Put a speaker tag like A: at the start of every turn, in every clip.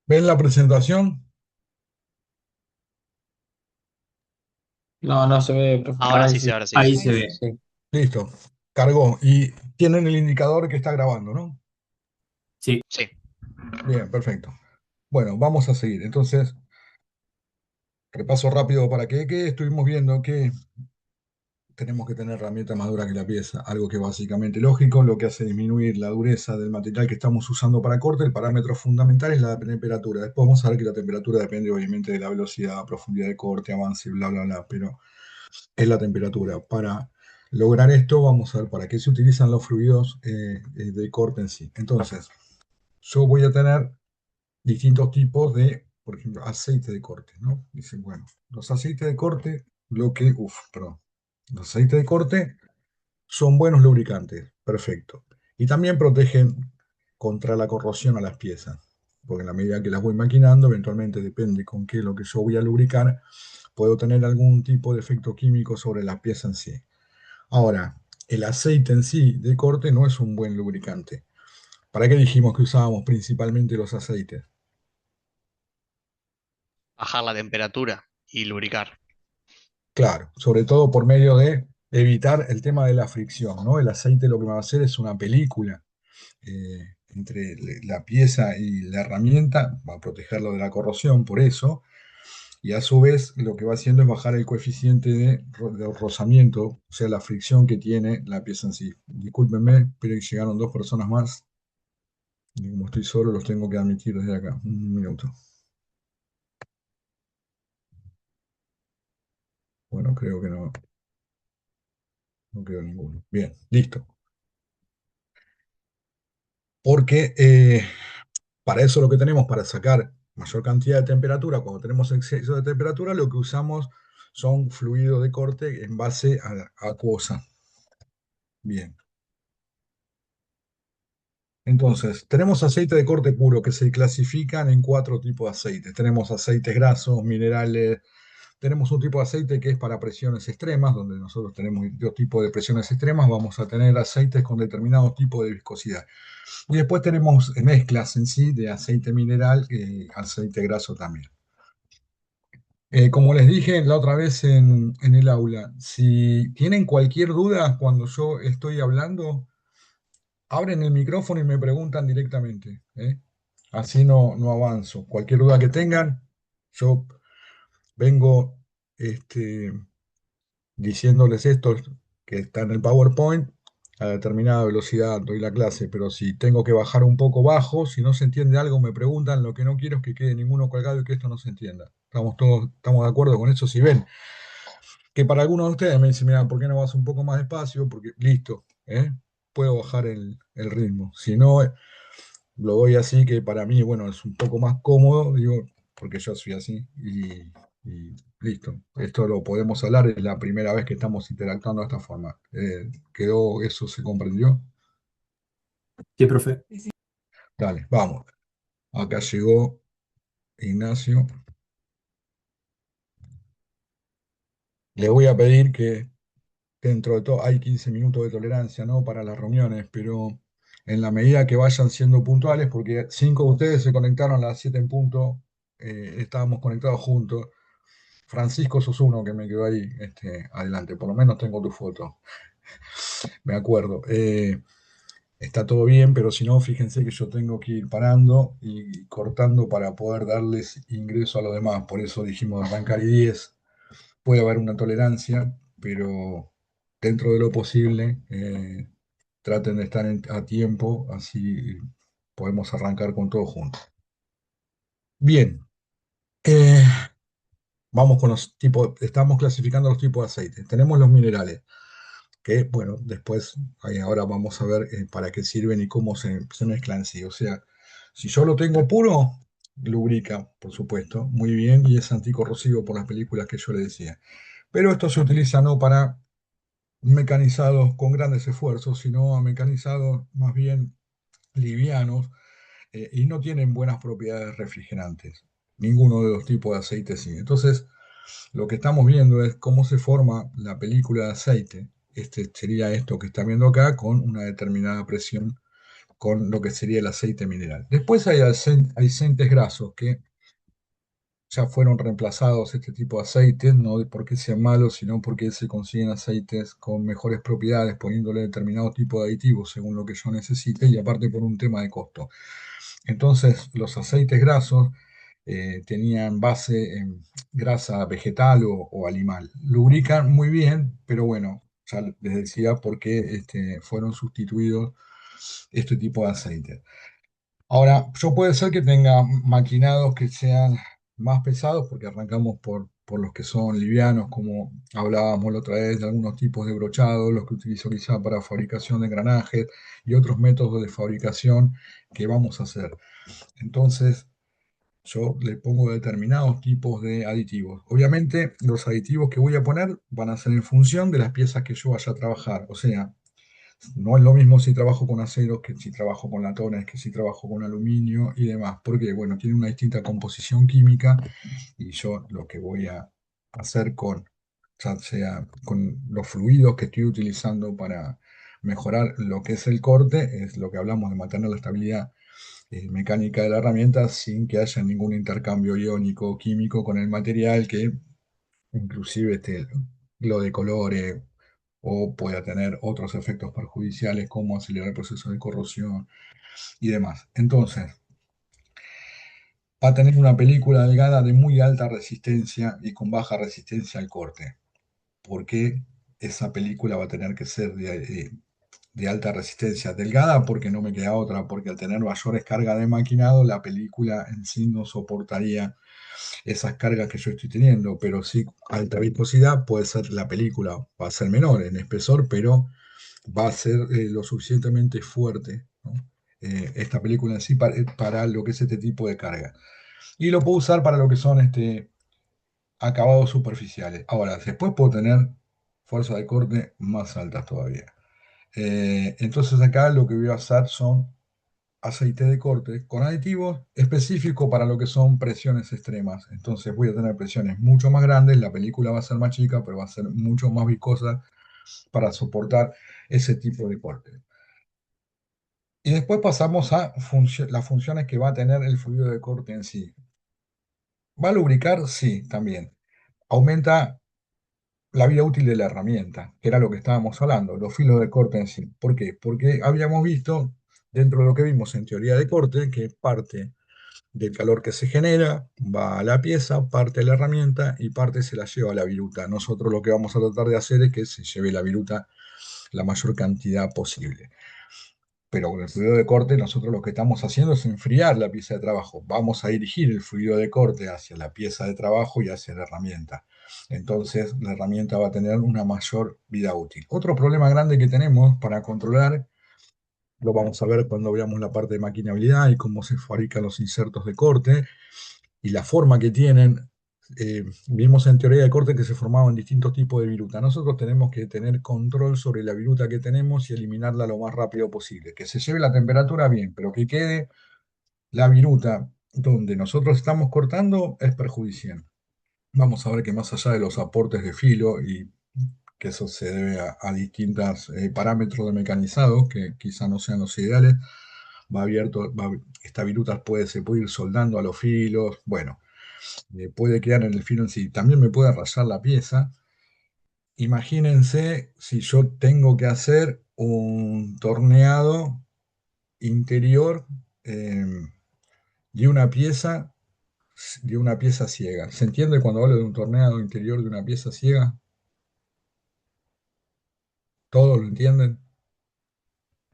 A: ¿Ven la presentación?
B: No, no se ve, profe.
C: Ahora
B: Ahí
C: sí,
B: sí.
C: ahora sí.
B: Ahí se ve, sí.
A: Listo. Cargó. Y tienen el indicador que está grabando, ¿no?
B: Sí,
C: Sí.
A: Bien, perfecto. Bueno, vamos a seguir. Entonces, repaso rápido para que estuvimos viendo que tenemos que tener herramienta más dura que la pieza, algo que es básicamente lógico, lo que hace disminuir la dureza del material que estamos usando para corte. El parámetro fundamental es la temperatura. Después vamos a ver que la temperatura depende obviamente de la velocidad, profundidad de corte, avance, bla, bla, bla, pero es la temperatura. Para lograr esto, vamos a ver para qué se utilizan los fluidos de corte en sí. Entonces, yo voy a tener distintos tipos de, por ejemplo, aceite de corte, ¿no? Dicen, bueno, los aceites de corte, perdón. Los aceites de corte son buenos lubricantes, perfecto. Y también protegen contra la corrosión a las piezas, porque en la medida que las voy maquinando, eventualmente depende con qué es lo que yo voy a lubricar, puedo tener algún tipo de efecto químico sobre la pieza en sí. Ahora, el aceite en sí de corte no es un buen lubricante. ¿Para qué dijimos que usábamos principalmente los aceites?
C: Bajar la temperatura y lubricar.
A: Claro, sobre todo por medio de evitar el tema de la fricción, ¿no? El aceite lo que va a hacer es una película entre la pieza y la herramienta, va a protegerlo de la corrosión, por eso, y a su vez lo que va haciendo es bajar el coeficiente de rozamiento, o sea, la fricción que tiene la pieza en sí. Discúlpenme, pero llegaron dos personas más, y como estoy solo, los tengo que admitir desde acá. Un minuto. Bueno, creo que no, no quedó ninguno. Bien, listo. Porque para eso lo que tenemos, para sacar mayor cantidad de temperatura, cuando tenemos exceso de temperatura, lo que usamos son fluidos de corte en base a acuosa. Bien. Entonces, tenemos aceite de corte puro que se clasifican en cuatro tipos de aceites. Tenemos aceites grasos, minerales. Tenemos un tipo de aceite que es para presiones extremas, donde nosotros tenemos dos tipos de presiones extremas. Vamos a tener aceites con determinado tipo de viscosidad. Y después tenemos mezclas en sí de aceite mineral y aceite graso también. Como les dije la otra vez en el aula, si tienen cualquier duda cuando yo estoy hablando, abren el micrófono y me preguntan directamente, ¿eh? Así no avanzo. Cualquier duda que tengan, yo vengo este, diciéndoles esto que está en el PowerPoint, a determinada velocidad doy la clase, pero si tengo que bajar un poco bajo, si no se entiende algo, me preguntan, lo que no quiero es que quede ninguno colgado y que esto no se entienda. Estamos de acuerdo con eso. Si ven que para algunos de ustedes me dicen, mira, ¿por qué no vas un poco más despacio? Porque listo, ¿eh? Puedo bajar el ritmo. Si no, lo doy así, que para mí, bueno, es un poco más cómodo, digo, porque yo soy así y listo. Esto lo podemos hablar, es la primera vez que estamos interactuando de esta forma. ¿Quedó eso, se comprendió?
B: sí, profe.
A: Dale, vamos. Acá llegó Ignacio. Le voy a pedir que dentro de todo hay 15 minutos de tolerancia, ¿no? Para las reuniones, pero en la medida que vayan siendo puntuales, porque cinco de ustedes se conectaron a las 7 en punto, estábamos conectados juntos. Francisco sos uno que me quedó ahí, adelante, por lo menos tengo tu foto, me acuerdo. Está todo bien, pero si no, fíjense que yo tengo que ir parando y cortando para poder darles ingreso a los demás. Por eso dijimos arrancar y 10. Puede haber una tolerancia, pero dentro de lo posible, traten de estar a tiempo, así podemos arrancar con todo juntos. Bien, eh, vamos con los tipos, estamos clasificando los tipos de aceites. Tenemos los minerales, que bueno, después, ahí ahora vamos a ver para qué sirven y cómo se mezclan en sí. O sea, si yo lo tengo puro, lubrica, por supuesto, muy bien y es anticorrosivo por las películas que yo le decía. Pero esto se utiliza no para mecanizados con grandes esfuerzos, sino a mecanizados más bien livianos y no tienen buenas propiedades refrigerantes. Ninguno de los tipos de aceite sí. Entonces, lo que estamos viendo es cómo se forma la película de aceite. Este sería esto que están viendo acá con una determinada presión con lo que sería el aceite mineral. Después hay aceites grasos que ya fueron reemplazados este tipo de aceites, no porque sean malos, sino porque se consiguen aceites con mejores propiedades, poniéndole determinado tipo de aditivos según lo que yo necesite y aparte por un tema de costo. Entonces, los aceites grasos tenían base en grasa vegetal o animal. Lubrican muy bien, pero bueno, ya les decía por qué fueron sustituidos este tipo de aceites. Ahora, yo puede ser que tenga maquinados que sean más pesados, porque arrancamos por los que son livianos, como hablábamos la otra vez, de algunos tipos de brochados, los que utilizo quizá para fabricación de engranajes y otros métodos de fabricación que vamos a hacer. Entonces, yo le pongo determinados tipos de aditivos. Obviamente, los aditivos que voy a poner van a ser en función de las piezas que yo vaya a trabajar. O sea, no es lo mismo si trabajo con aceros que si trabajo con latones, que si trabajo con aluminio y demás, porque, bueno, tiene una distinta composición química y yo lo que voy a hacer con, ya sea con los fluidos que estoy utilizando para mejorar lo que es el corte, es lo que hablamos de mantener la estabilidad mecánica de la herramienta sin que haya ningún intercambio iónico o químico con el material que inclusive lo de colores o pueda tener otros efectos perjudiciales como acelerar el proceso de corrosión y demás. Entonces, va a tener una película delgada de muy alta resistencia y con baja resistencia al corte. ¿Por qué esa película va a tener que ser de alta resistencia? Delgada porque no me queda otra, porque al tener mayores cargas de maquinado, la película en sí no soportaría esas cargas que yo estoy teniendo, pero sí alta viscosidad puede ser la película, va a ser menor en espesor, pero va a ser lo suficientemente fuerte, ¿no? Esta película en sí para lo que es este tipo de carga. Y lo puedo usar para lo que son acabados superficiales. Ahora, después puedo tener fuerzas de corte más altas todavía. Entonces acá lo que voy a hacer son aceite de corte con aditivos específicos para lo que son presiones extremas. Entonces voy a tener presiones mucho más grandes, la película va a ser más chica, pero va a ser mucho más viscosa para soportar ese tipo de corte. Y después pasamos a las funciones que va a tener el fluido de corte en sí. ¿Va a lubricar? Sí, también. Aumenta la vida útil de la herramienta, que era lo que estábamos hablando, los filos de corte en sí. ¿Por qué? Porque habíamos visto, dentro de lo que vimos en teoría de corte, que parte del calor que se genera va a la pieza, parte de la herramienta y parte se la lleva a la viruta. Nosotros lo que vamos a tratar de hacer es que se lleve la viruta la mayor cantidad posible. Pero con el fluido de corte nosotros lo que estamos haciendo es enfriar la pieza de trabajo. Vamos a dirigir el fluido de corte hacia la pieza de trabajo y hacia la herramienta. Entonces la herramienta va a tener una mayor vida útil. Otro problema grande que tenemos para controlar, lo vamos a ver cuando veamos la parte de maquinabilidad y cómo se fabrican los insertos de corte y la forma que tienen. Vimos en teoría de corte que se formaban distintos tipos de viruta. Nosotros tenemos que tener control sobre la viruta que tenemos y eliminarla lo más rápido posible. Que se lleve la temperatura bien, pero que quede la viruta donde nosotros estamos cortando es perjudicial. Vamos a ver que más allá de los aportes de filo y que eso se debe a distintos parámetros de mecanizado que quizá no sean los ideales, va abierto, esta viruta se puede ir soldando a los filos, bueno, puede quedar en el filo en sí. También me puede rayar la pieza. Imagínense si yo tengo que hacer un torneado interior eh, de una pieza ciega. ¿Se entiende cuando hablo de un torneado interior de una pieza ciega? ¿Todos lo entienden?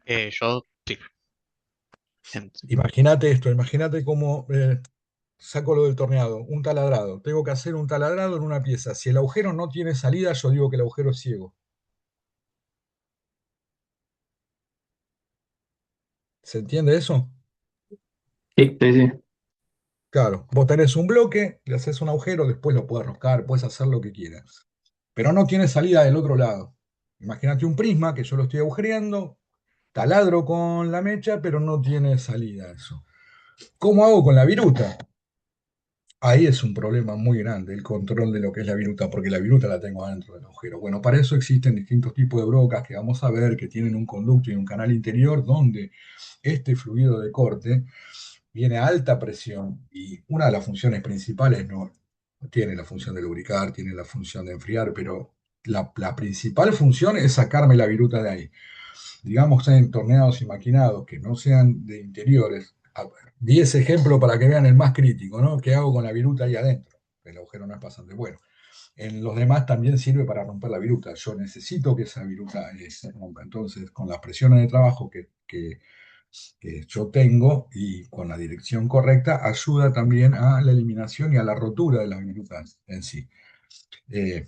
C: Yo sí. Ent-
A: Imagínate esto, imagínate cómo saco lo del torneado, un taladrado. Tengo que hacer un taladrado en una pieza. Si el agujero no tiene salida, yo digo que el agujero es ciego. ¿Se entiende eso?
B: Sí, sí, sí.
A: Claro, vos tenés un bloque, le haces un agujero, después lo puedes roscar, puedes hacer lo que quieras. Pero no tiene salida del otro lado. Imagínate un prisma que yo lo estoy agujereando, taladro con la mecha, pero no tiene salida eso. ¿Cómo hago con la viruta? ahí es un problema muy grande el control de lo que es la viruta, porque la viruta la tengo adentro del agujero. Bueno, para eso existen distintos tipos de brocas que vamos a ver, que tienen un conducto y un canal interior donde este fluido de corte viene a alta presión y una de las funciones principales no tiene la función de lubricar, tiene la función de enfriar, pero la principal función es sacarme la viruta de ahí. Digamos en torneados y maquinados que no sean de interiores. 10 ejemplos para que vean el más crítico, ¿no? ¿Qué hago con la viruta ahí adentro? El agujero no es pasante. Bueno, en los demás también sirve para romper la viruta. Yo necesito que esa viruta se rompa. Entonces, con las presiones de trabajo que yo tengo y con la dirección correcta, ayuda también a la eliminación y a la rotura de la viruta en sí.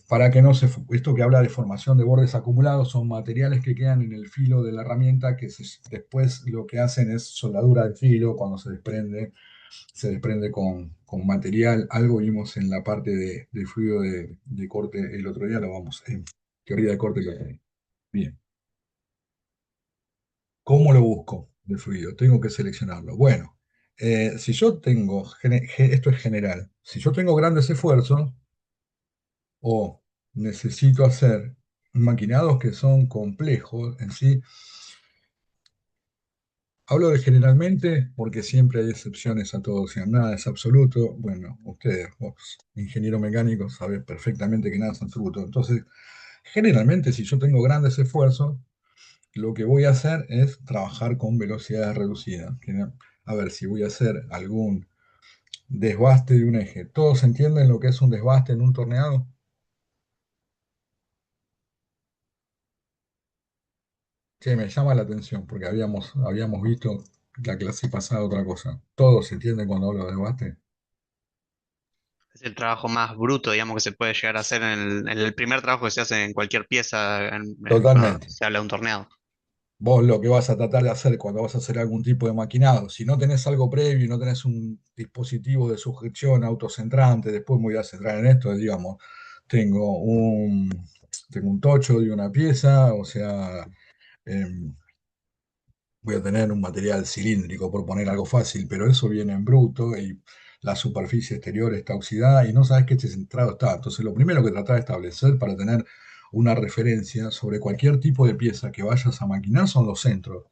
A: Para que no se... Esto que habla de formación de bordes acumulados son materiales que quedan en el filo de la herramienta que después lo que hacen es soldadura de filo cuando se desprende con material. Algo vimos en la parte de fluido de corte el otro día, lo vamos en teoría de corte. Bien, ¿cómo lo busco de fluido? Tengo que seleccionarlo. Bueno, si yo tengo, esto es general, si yo tengo grandes esfuerzos, o necesito hacer maquinados que son complejos en sí. Hablo de generalmente porque siempre hay excepciones a todo, o sea, nada es absoluto. Bueno, ustedes, vos, ingeniero mecánico, sabés perfectamente que nada es absoluto. Entonces, generalmente, si yo tengo grandes esfuerzos, lo que voy a hacer es trabajar con velocidades reducidas. A ver, si voy a hacer algún desbaste de un eje. ¿Todos entienden lo que es un desbaste en un torneado? Sí, me llama la atención porque habíamos visto la clase pasada otra cosa. ¿Todos se entienden cuando hablo de debate?
C: Es el trabajo más bruto, digamos, que se puede llegar a hacer en el primer trabajo que se hace en cualquier pieza cuando
A: Totalmente.
C: se habla de un torneado.
A: Vos lo que vas a tratar de hacer cuando vas a hacer algún tipo de maquinado, si no tenés algo previo y no tenés un dispositivo de sujeción autocentrante, después me voy a centrar en esto, digamos, tengo un, tengo un tocho de una pieza, o sea, em, voy a tener un material cilíndrico, por poner algo fácil, pero eso viene en bruto y la superficie exterior está oxidada y no sabes qué centrado está. Entonces, lo primero que tratar de establecer para tener una referencia sobre cualquier tipo de pieza que vayas a maquinar son los centros.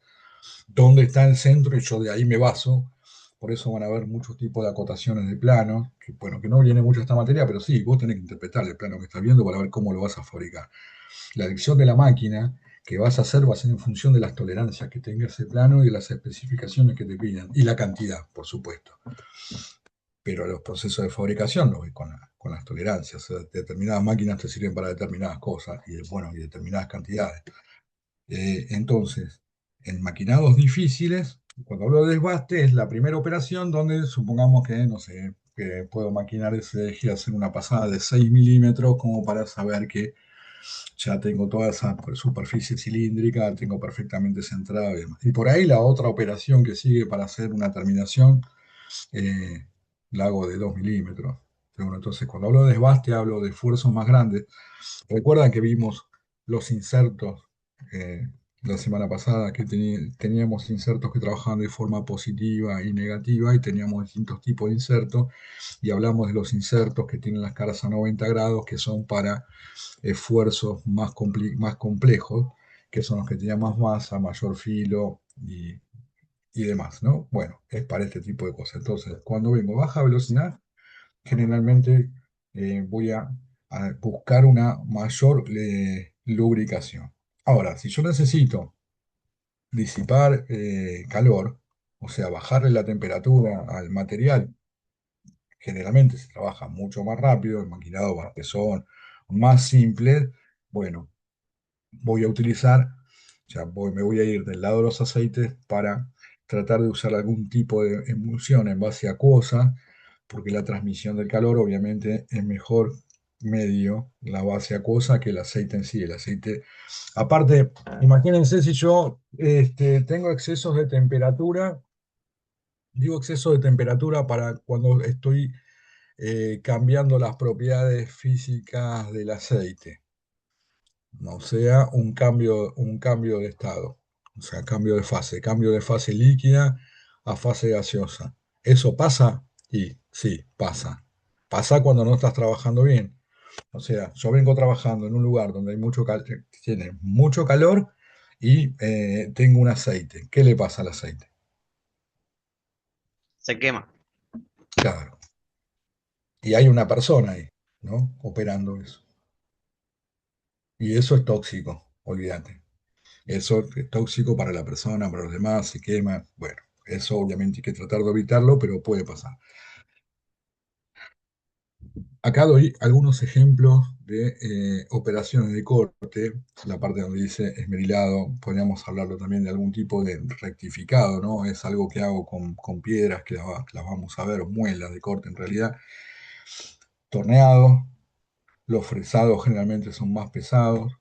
A: ¿Dónde está el centro? Y yo de ahí me baso. Por eso van a haber muchos tipos de acotaciones de plano, que bueno, que no viene mucho esta materia, pero sí, vos tenés que interpretar el plano que estás viendo para ver cómo lo vas a fabricar. La elección de la máquina que vas a hacer va a ser en función de las tolerancias que tenga ese plano y de las especificaciones que te pidan. Y la cantidad, por supuesto. Pero los procesos de fabricación los ves con las tolerancias. O sea, determinadas máquinas te sirven para determinadas cosas y, bueno, y determinadas cantidades. Entonces, en maquinados difíciles, cuando hablo de desbaste, es la primera operación donde supongamos que, no sé, que puedo maquinar ese eje, hacer una pasada de 6 milímetros como para saber que ya tengo toda esa superficie cilíndrica, tengo perfectamente centrada y demás. Y por ahí la otra operación que sigue para hacer una terminación, eh, la hago de 2 milímetros. Pero bueno, entonces, cuando hablo de desbaste, hablo de esfuerzos más grandes. Recuerdan que vimos los insertos eh, la semana pasada, que teníamos insertos que trabajaban de forma positiva y negativa y teníamos distintos tipos de insertos y hablamos de los insertos que tienen las caras a 90 grados, que son para esfuerzos más complejos, que son los que tienen más masa, mayor filo y demás, ¿no? Bueno, es para este tipo de cosas. Entonces, cuando vengo a baja velocidad, generalmente voy a buscar una mayor lubricación. Ahora, si yo necesito disipar calor, o sea, bajarle la temperatura al material, generalmente se trabaja mucho más rápido, en maquinados que son más simples. Bueno, voy a utilizar, me voy a ir del lado de los aceites para tratar de usar algún tipo de emulsión en base acuosa, porque la transmisión del calor obviamente es mejor medio la base acuosa que el aceite en sí. El aceite, aparte, imagínense si yo tengo excesos de temperatura, digo exceso de temperatura para cuando estoy cambiando las propiedades físicas del aceite, o sea, un cambio de estado, o sea, cambio de fase líquida a fase gaseosa. ¿Eso pasa? Y sí, pasa. Pasa cuando no estás trabajando bien. O sea, yo vengo trabajando en un lugar donde hay tiene mucho calor y tengo un aceite. ¿Qué le pasa al aceite?
C: Se quema.
A: Claro. Y hay una persona ahí, ¿no? Operando eso. Y eso es tóxico, olvídate. Eso es tóxico para la persona, para los demás, se quema. Bueno, eso obviamente hay que tratar de evitarlo, pero puede pasar. Acá doy algunos ejemplos de operaciones de corte, la parte donde dice esmerilado, podríamos hablarlo también de algún tipo de rectificado, ¿no? Es algo que hago con piedras que las vamos a ver, o muelas de corte en realidad. Torneado, los fresados generalmente son más pesados,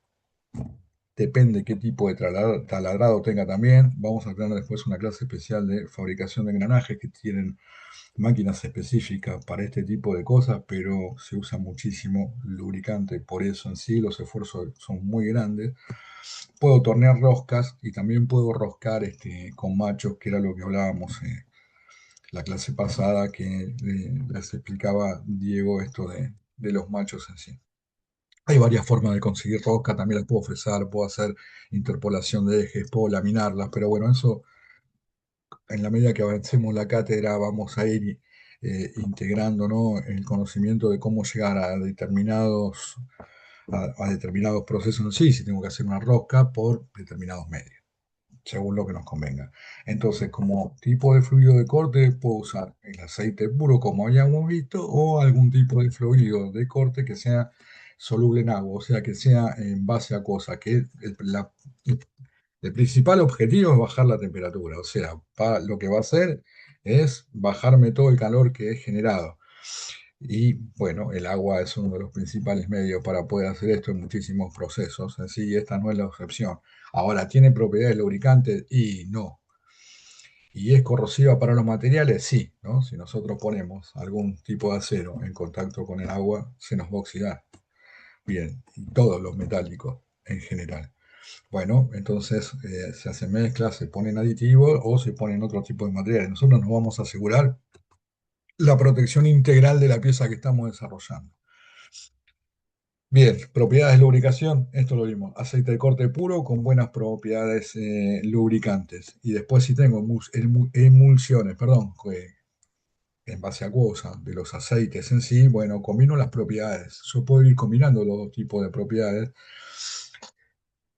A: depende qué tipo de taladrado tenga también. Vamos a tener después una clase especial de fabricación de engranajes que tienen máquinas específicas para este tipo de cosas, pero se usa muchísimo lubricante, por eso en sí los esfuerzos son muy grandes. Puedo tornear roscas y también puedo roscar con machos, que era lo que hablábamos la clase pasada, que les explicaba Diego esto de los machos en sí. Hay varias formas de conseguir rosca, también las puedo fresar, puedo hacer interpolación de ejes, puedo laminarlas, pero bueno, eso en la medida que avancemos la cátedra vamos a ir integrando, ¿no? El conocimiento de cómo llegar a determinados procesos en sí, si tengo que hacer una rosca por determinados medios, según lo que nos convenga. Entonces, como tipo de fluido de corte, puedo usar el aceite puro, como habíamos visto, o algún tipo de fluido de corte que sea soluble en agua, o sea, que sea en base a cosas, que el principal objetivo es bajar la temperatura, o sea, lo que va a hacer es bajarme todo el calor que he generado. Y bueno, el agua es uno de los principales medios para poder hacer esto en muchísimos procesos, así esta no es la excepción. Ahora, ¿tiene propiedades lubricantes? Y no. ¿Y es corrosiva para los materiales? Sí, ¿no? Si nosotros ponemos algún tipo de acero en contacto con el agua, se nos va a oxidar. Bien, y todos los metálicos en general. Bueno, entonces se hacen mezclas, se ponen aditivos o se ponen otro tipo de materiales. Nosotros nos vamos a asegurar la protección integral de la pieza que estamos desarrollando. Bien, propiedades de lubricación, esto lo vimos. Aceite de corte puro con buenas propiedades lubricantes. Y después si tengo emulsiones, perdón, en base acuosa de los aceites en sí, bueno, combino las propiedades. Yo puedo ir combinando los dos tipos de propiedades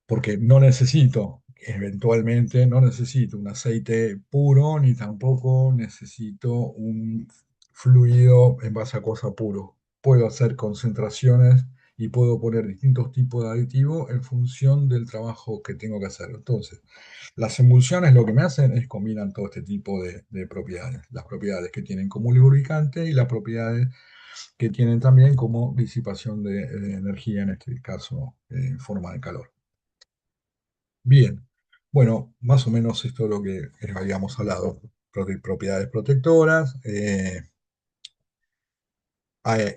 A: porque no necesito, eventualmente, no necesito un aceite puro ni tampoco necesito un fluido en base a cosa puro. Puedo hacer concentraciones y puedo poner distintos tipos de aditivos en función del trabajo que tengo que hacer. Entonces, las emulsiones lo que me hacen es combinan todo este tipo de propiedades. Las propiedades que tienen como lubricante y las propiedades que tienen también como disipación de energía, en este caso, en forma de calor. Bien, bueno, más o menos esto es lo que habíamos hablado. Propiedades protectoras.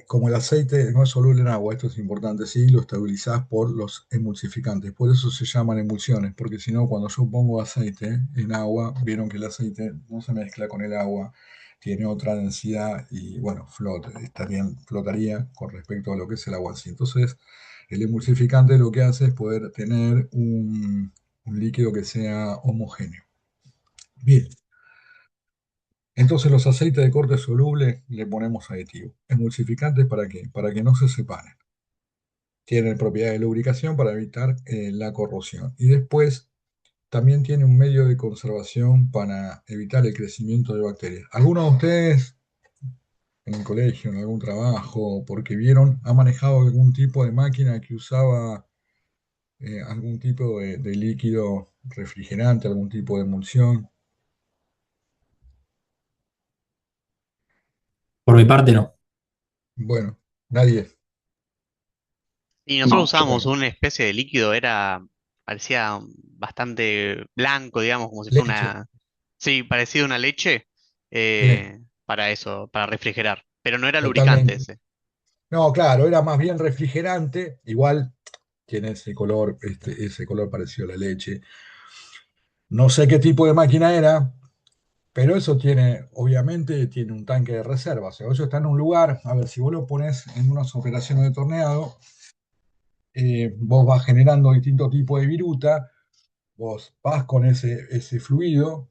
A: Como el aceite no es soluble en agua, esto es importante, sí, lo estabilizás por los emulsificantes. Por eso se llaman emulsiones, porque si no, cuando yo pongo aceite en agua, vieron que el aceite no se mezcla con el agua, tiene otra densidad y, bueno, flotaría con respecto a lo que es el agua en sí. Entonces, el emulsificante lo que hace es poder tener un líquido que sea homogéneo. Bien, entonces los aceites de corte soluble le ponemos aditivo. ¿Emulsificantes para qué? Para que no se separen. Tienen propiedades de lubricación para evitar la corrosión. Y después también tiene un medio de conservación para evitar el crecimiento de bacterias. ¿Algunos de ustedes en el colegio, en algún trabajo, porque vieron, ha manejado algún tipo de máquina que usaba algún tipo de líquido refrigerante, algún tipo de emulsión?
B: Por mi parte, no.
A: Bueno, nadie.
C: Y nosotros
B: No.
C: usábamos
A: Bueno,
C: una especie de líquido, parecía bastante blanco, digamos, como si fuera
A: leche.
C: sí, parecido a una leche,
A: Sí,
C: para eso, para refrigerar. Pero no era lubricante
A: totalmente.
C: ese.
A: No, claro, era más bien refrigerante, igual tiene ese color parecido a la leche. No sé qué tipo de máquina era, Pero eso tiene, obviamente, tiene un tanque de reserva. O sea, eso está en un lugar, a ver, si vos lo pones en unas operaciones de torneado, vos vas generando distintos tipos de viruta, vos vas con ese fluido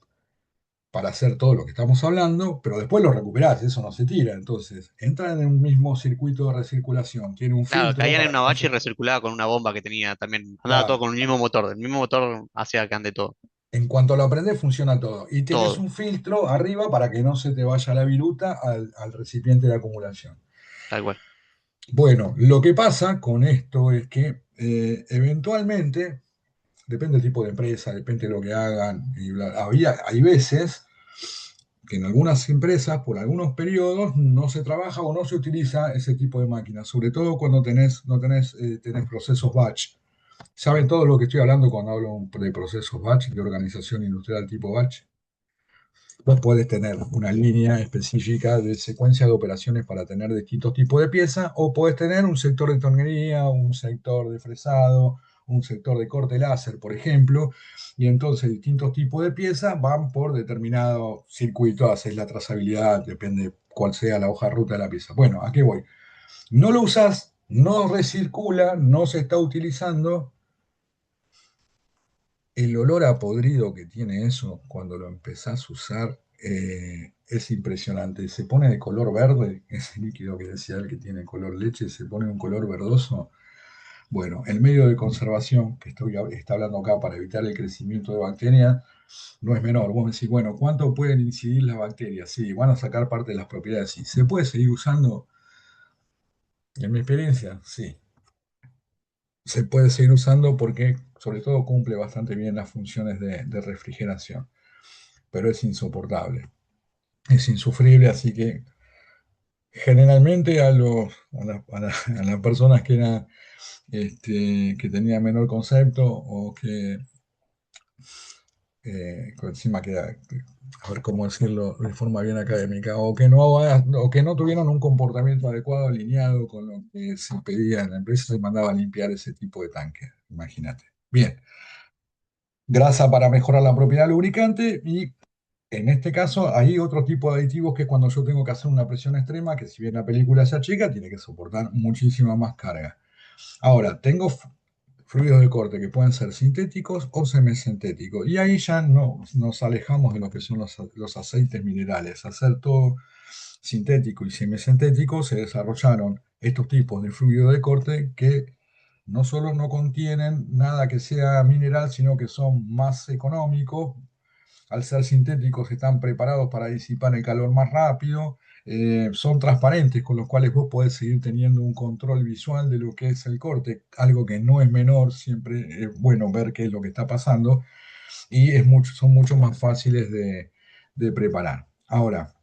A: para hacer todo lo que estamos hablando, pero después lo recuperás, eso no se tira. Entonces, entra en un mismo circuito de recirculación, tiene un
C: Claro,
A: filtro
C: caían en
A: para
C: una
A: que no
C: bacha y
A: se...
C: recirculaba con una bomba que tenía también. Andaba todo
A: Claro,
C: con el mismo motor hacía que ande todo.
A: en cuanto lo aprendés, funciona todo. Y tenés
C: Todo,
A: un filtro arriba para que no se te vaya la viruta al recipiente de acumulación.
C: tal cual.
A: Bueno, lo que pasa con esto es que eventualmente, depende del tipo de empresa, depende de lo que hagan, hay veces que en algunas empresas, por algunos periodos, no se trabaja o no se utiliza ese tipo de máquinas, sobre todo cuando no tenés procesos batch. ¿Saben todo lo que estoy hablando cuando hablo de procesos batch, de organización industrial tipo batch? Vos podés tener una línea específica de secuencia de operaciones para tener distintos tipos de piezas, o podés tener un sector de tornería, un sector de fresado, un sector de corte láser, por ejemplo, y entonces distintos tipos de piezas van por determinado circuito, haces la trazabilidad, depende cuál sea la hoja de ruta de la pieza. Bueno, ¿a qué voy? No lo usás, no recircula, no se está utilizando. El olor a podrido que tiene eso cuando lo empezás a usar es impresionante. Se pone de color verde, ese líquido que decía él que tiene color leche, se pone un color verdoso. Bueno, el medio de conservación que está hablando acá para evitar el crecimiento de bacterias no es menor. Vos me decís, bueno, ¿cuánto pueden incidir las bacterias? Sí, van a sacar parte de las propiedades. Sí, ¿se puede seguir usando? En mi experiencia, sí. Se puede seguir usando porque sobre todo cumple bastante bien las funciones de refrigeración, pero es insoportable, es insufrible, así que generalmente a las personas que tenían menor concepto o que encima a ver cómo decirlo de forma bien académica, o que no tuvieron un comportamiento adecuado alineado con lo que se pedía en la empresa, se mandaba a limpiar ese tipo de tanque, imagínate. Bien, grasa para mejorar la propiedad lubricante y en este caso, hay otro tipo de aditivos que cuando yo tengo que hacer una presión extrema, que si bien la película sea chica, tiene que soportar muchísima más carga. Ahora, tengo fluidos de corte que pueden ser sintéticos o semisintéticos. Y ahí ya no, nos alejamos de lo que son los aceites minerales. Hacer todo sintético y semisintético, se desarrollaron estos tipos de fluido de corte que no solo no contienen nada que sea mineral, sino que son más económicos, al ser sintéticos están preparados para disipar el calor más rápido, son transparentes, con los cuales vos podés seguir teniendo un control visual de lo que es el corte, algo que no es menor, siempre es bueno ver qué es lo que está pasando y son mucho más fáciles de preparar. Ahora,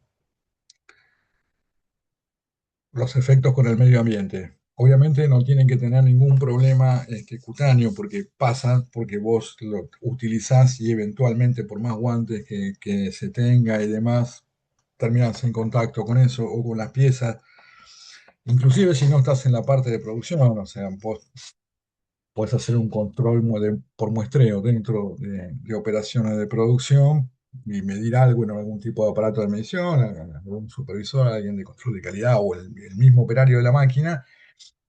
A: los efectos con el medio ambiente. Obviamente no tienen que tener ningún problema cutáneo porque pasa, porque vos lo utilizás y eventualmente por más guantes que se tenga y demás, terminas en contacto con eso o con las piezas. Inclusive si no estás en la parte de producción, o sea, vos podés hacer un control por muestreo dentro de operaciones de producción y medir algo en algún tipo de aparato de medición, algún supervisor, alguien de control de calidad o el mismo operario de la máquina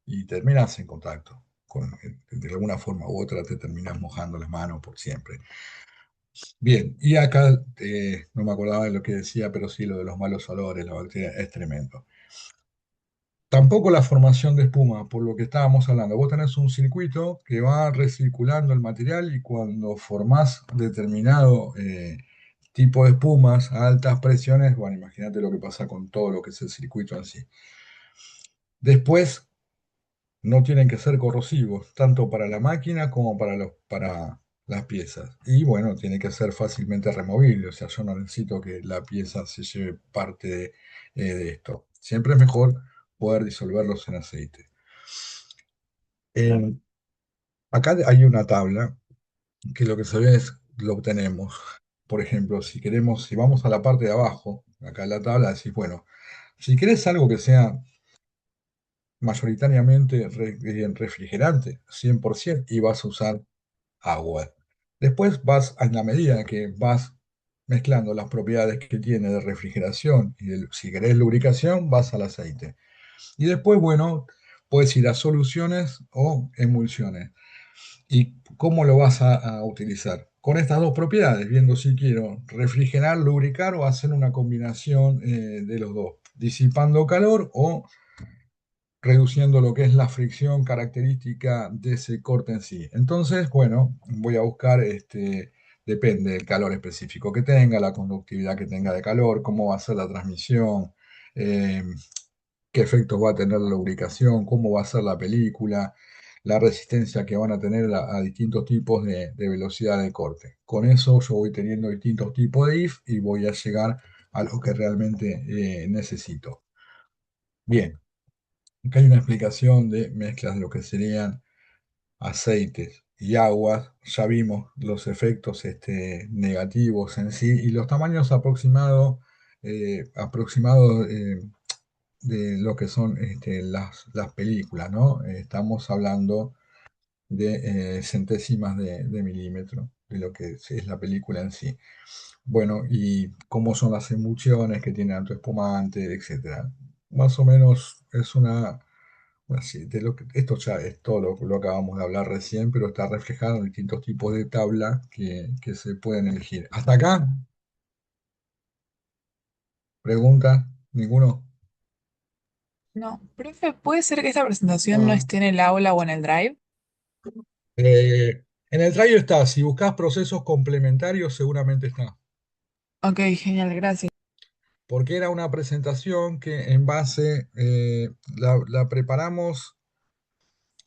A: y terminas en contacto. De alguna forma u otra te terminas mojando las manos por siempre. Bien, y acá no me acordaba de lo que decía, pero sí lo de los malos olores, la bacteria es tremendo. Tampoco la formación de espuma, por lo que estábamos hablando. Vos tenés un circuito que va recirculando el material y cuando formás determinado tipo de espumas a altas presiones, bueno, imagínate lo que pasa con todo lo que es el circuito en sí. Después, no tienen que ser corrosivos, tanto para la máquina como para las piezas. Y bueno, tiene que ser fácilmente removible, o sea, yo no necesito que la pieza se lleve parte de esto. Siempre es mejor poder disolverlos en aceite. En- Acá hay una tabla que lo que se ve es, lo obtenemos. Por ejemplo, si vamos a la parte de abajo, acá en la tabla, decís, bueno, si querés algo que sea mayoritariamente refrigerante, 100%, y vas a usar agua. Después en la medida que vas mezclando las propiedades que tiene de refrigeración y si querés lubricación, vas al aceite. Y después, bueno, puedes ir a soluciones o emulsiones. ¿Y cómo lo vas a utilizar? Con estas dos propiedades, viendo si quiero refrigerar, lubricar o hacer una combinación de los dos, disipando calor o reduciendo lo que es la fricción característica de ese corte en sí. Entonces, bueno, voy a buscar, depende del calor específico que tenga, la conductividad que tenga de calor, cómo va a ser la transmisión, eh, qué efectos va a tener la lubricación, cómo va a ser la película, la resistencia que van a tener a distintos tipos de velocidad de corte. Con eso yo voy teniendo distintos tipos de if y voy a llegar a lo que realmente necesito. Bien, acá hay una explicación de mezclas de lo que serían aceites y aguas. Ya vimos los efectos negativos en sí y los tamaños aproximados de lo que son las películas, ¿no? Estamos hablando de centésimas de milímetro de lo que es la película en sí. Bueno, y cómo son las emulsiones que tienen alto espumante, etcétera. Más o menos es una. Bueno, sí, esto ya es todo lo acabamos de hablar recién, pero está reflejado en distintos tipos de tabla que se pueden elegir. ¿Hasta acá? ¿Pregunta? ¿Ninguno?
D: No, profe, ¿puede ser que esta presentación no
A: Ah.
D: esté en el aula o en el Drive?
A: En el Drive está, si buscas procesos complementarios, seguramente está.
D: Ok, genial, gracias.
A: Porque era una presentación que en base la preparamos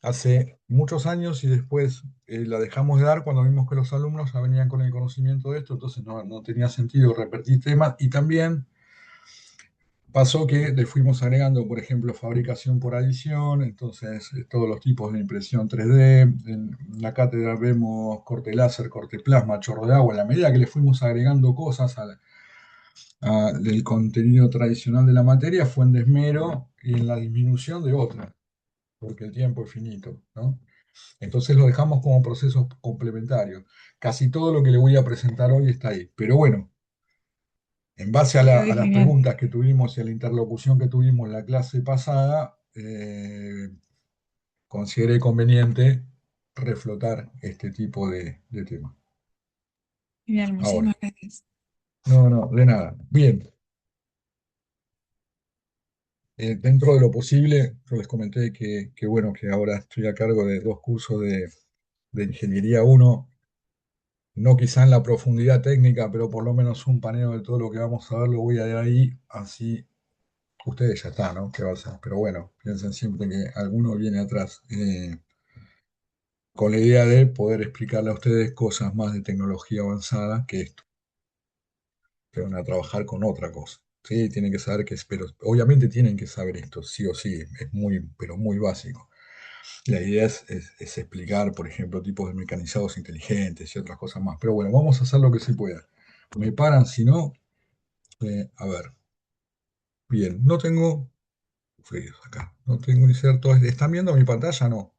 A: hace muchos años y después la dejamos de dar cuando vimos que los alumnos ya venían con el conocimiento de esto, entonces no tenía sentido repetir temas. Y también pasó que le fuimos agregando, por ejemplo, fabricación por adición, entonces todos los tipos de impresión 3D. En la cátedra vemos corte láser, corte plasma, chorro de agua. En la medida que le fuimos agregando cosas del contenido tradicional de la materia, fue en desmero y en la disminución de otras, porque el tiempo es finito, ¿no? Entonces lo dejamos como procesos complementarios. Casi todo lo que le voy a presentar hoy está ahí. Pero bueno, en base a,
D: Ok,
A: a las
D: genial.
A: preguntas que tuvimos y a la interlocución que tuvimos en la clase pasada, consideré conveniente reflotar este tipo de temas.
D: Genial,
A: Ahora,
D: muchísimas gracias.
A: no, de nada. Bien, dentro de lo posible, yo les comenté que bueno, que ahora estoy a cargo de dos cursos de Ingeniería uno, no quizá en la profundidad técnica, pero por lo menos un paneo de todo lo que vamos a ver lo voy a dar ahí, así ustedes ya están, ¿no? ¿Qué va a ser? Pero bueno, piensen siempre que alguno viene atrás, con la idea de poder explicarle a ustedes cosas más de tecnología avanzada que esto, que van a trabajar con otra cosa. Sí, tienen que saber que es, pero obviamente tienen que saber esto, sí o sí, es muy, pero muy básico. La idea es explicar, por ejemplo, tipos de mecanizados inteligentes y otras cosas más. Pero bueno, vamos a hacer lo que se pueda. Me paran, si no, a ver, bien, no tengo fríos acá, no tengo inserto. ¿Están viendo mi pantalla? No,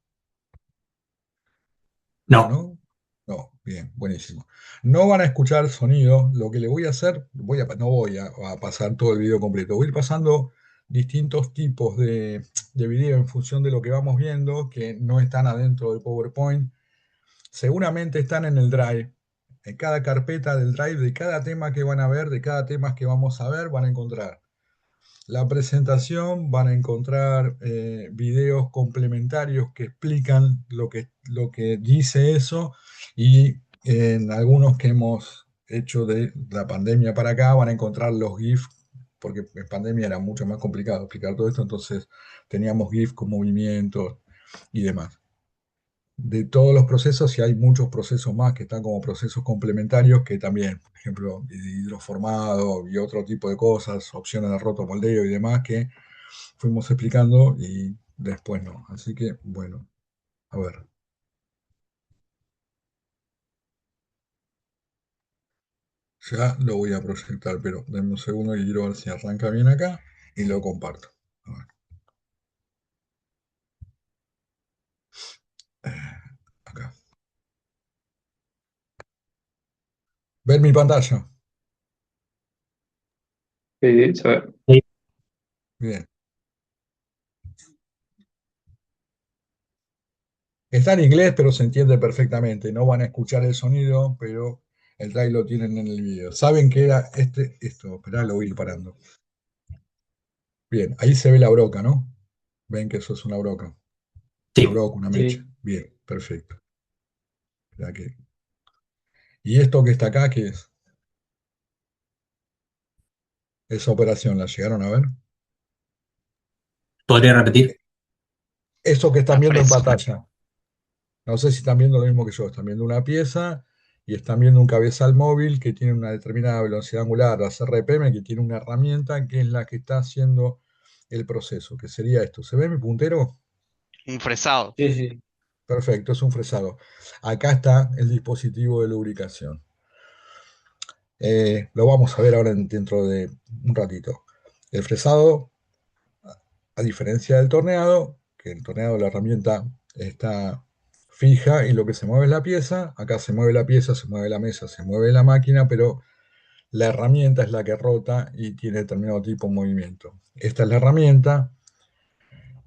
A: no,
B: No,
A: no, no, bien, buenísimo. No van a escuchar sonido. Lo que le voy a hacer, no voy a pasar todo el video completo, voy a ir pasando distintos tipos de video en función de lo que vamos viendo, que no están adentro del PowerPoint. Seguramente están en el Drive. En cada carpeta del Drive, de cada tema que van a ver, de cada tema que vamos a ver, van a encontrar la presentación, van a encontrar videos complementarios que explican lo que dice eso y en algunos que hemos hecho de la pandemia para acá van a encontrar los GIF, porque en pandemia era mucho más complicado explicar todo esto, entonces teníamos GIF con movimientos y demás. De todos los procesos y hay muchos procesos más que están como procesos complementarios que también, por ejemplo, hidroformado y otro tipo de cosas, opciones de rotomoldeo y demás que fuimos explicando y después no. Así que, bueno, a ver, ya lo voy a proyectar, pero denme un segundo y quiero ver si arranca bien acá y lo comparto. A ver, acá. Ver mi pantalla.
B: Sí, sí, se ve.
A: Bien. Está en inglés, pero se entiende perfectamente. No van a escuchar el sonido, pero el drive lo tienen en el video. Saben que era esto. Esperá, lo voy a ir parando. Bien, ahí se ve la broca, ¿no? Ven que eso es una broca. Una
E: Sí,
A: broca, una mecha.
B: Sí.
A: Bien, perfecto. Esperá ¿Y esto que está acá, qué es? Esa operación, ¿la llegaron a ver?
E: podría repetir.
A: Eso que están
C: La
A: viendo en
C: fresa.
A: pantalla. No sé si están viendo lo mismo que yo. Están viendo una pieza y están viendo un cabezal móvil que tiene una determinada velocidad angular, la RPM, que tiene una herramienta que es la que está haciendo el proceso, que sería esto. ¿Se ve mi puntero?
C: Un fresado.
B: Sí, sí.
A: Perfecto, es un fresado. Acá está el dispositivo de lubricación. Lo vamos a ver ahora dentro de un ratito. El fresado, a diferencia del torneado, que el torneado la herramienta está fija y lo que se mueve es la pieza, acá se mueve la pieza, se mueve la mesa, se mueve la máquina, pero la herramienta es la que rota y tiene determinado tipo de movimiento. Esta es la herramienta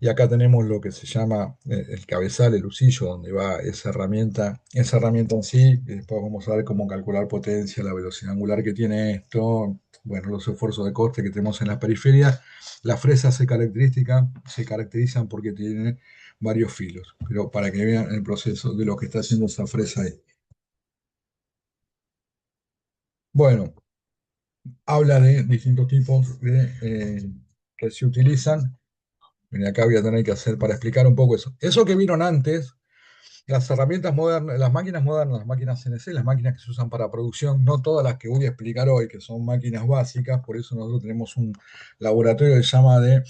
A: y acá tenemos lo que se llama el cabezal, el usillo, donde va esa herramienta en sí, y después vamos a ver cómo calcular potencia, la velocidad angular que tiene esto, bueno, los esfuerzos de coste que tenemos en las periferias. Las fresas se caracterizan porque tienen varios filos, pero para que vean el proceso de lo que está haciendo esa fresa ahí. Bueno, habla de distintos tipos que se utilizan. Mira, acá voy a tener que hacer para explicar un poco eso. Eso que vieron antes, las herramientas modernas, las máquinas CNC, las máquinas que se usan para producción, no todas las que voy a explicar hoy, que son máquinas básicas, por eso nosotros tenemos un laboratorio que se llama de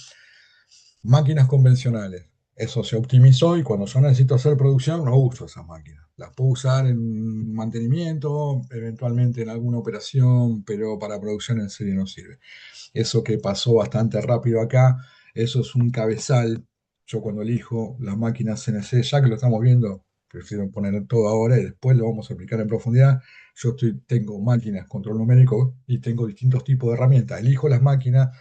A: máquinas convencionales. Eso se optimizó y cuando yo necesito hacer producción no uso esas máquinas. Las puedo usar en mantenimiento, eventualmente en alguna operación, pero para producción en serie no sirve. Eso que pasó bastante rápido acá, eso es un cabezal. Yo cuando elijo las máquinas CNC, ya que lo estamos viendo, prefiero poner todo ahora y después lo vamos a explicar en profundidad. Tengo máquinas, control numérico y tengo distintos tipos de herramientas. Elijo las máquinas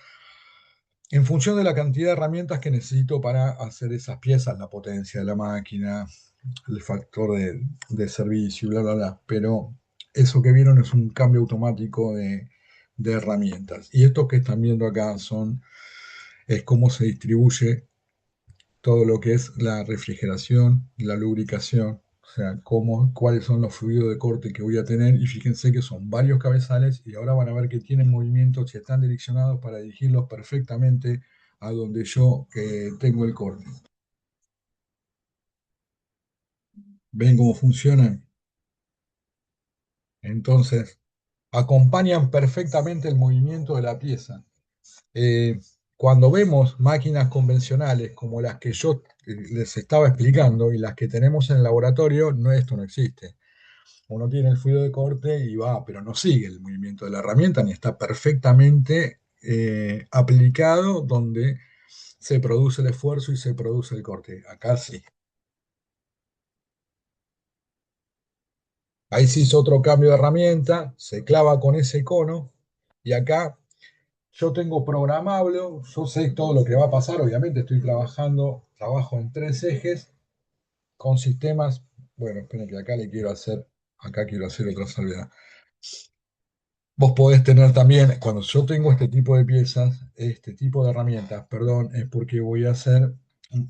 A: en función de la cantidad de herramientas que necesito para hacer esas piezas, la potencia de la máquina, el factor de servicio, bla, bla, bla. Pero eso que vieron es un cambio automático de herramientas. Y esto que están viendo acá es cómo se distribuye todo lo que es la refrigeración, la lubricación, o sea, cuáles son los fluidos de corte que voy a tener. Y fíjense que son varios cabezales y ahora van a ver que tienen movimientos y están direccionados para dirigirlos perfectamente a donde yo tengo el corte. ¿Ven cómo funcionan? Entonces, acompañan perfectamente el movimiento de la pieza. Eh, Cuando vemos máquinas convencionales como las que yo les estaba explicando y las que tenemos en el laboratorio, esto no existe. Uno tiene el fluido de corte y va, pero no sigue el movimiento de la herramienta ni está perfectamente aplicado donde se produce el esfuerzo y se produce el corte. Acá sí. Ahí se hizo otro cambio de herramienta, se clava con ese cono y acá yo tengo programable, yo sé todo lo que va a pasar, obviamente trabajo en tres ejes con sistemas, bueno, esperen que acá quiero hacer otra salvedad. Vos podés tener también, cuando yo tengo este tipo de piezas, este tipo de herramientas, perdón, es porque voy a hacer,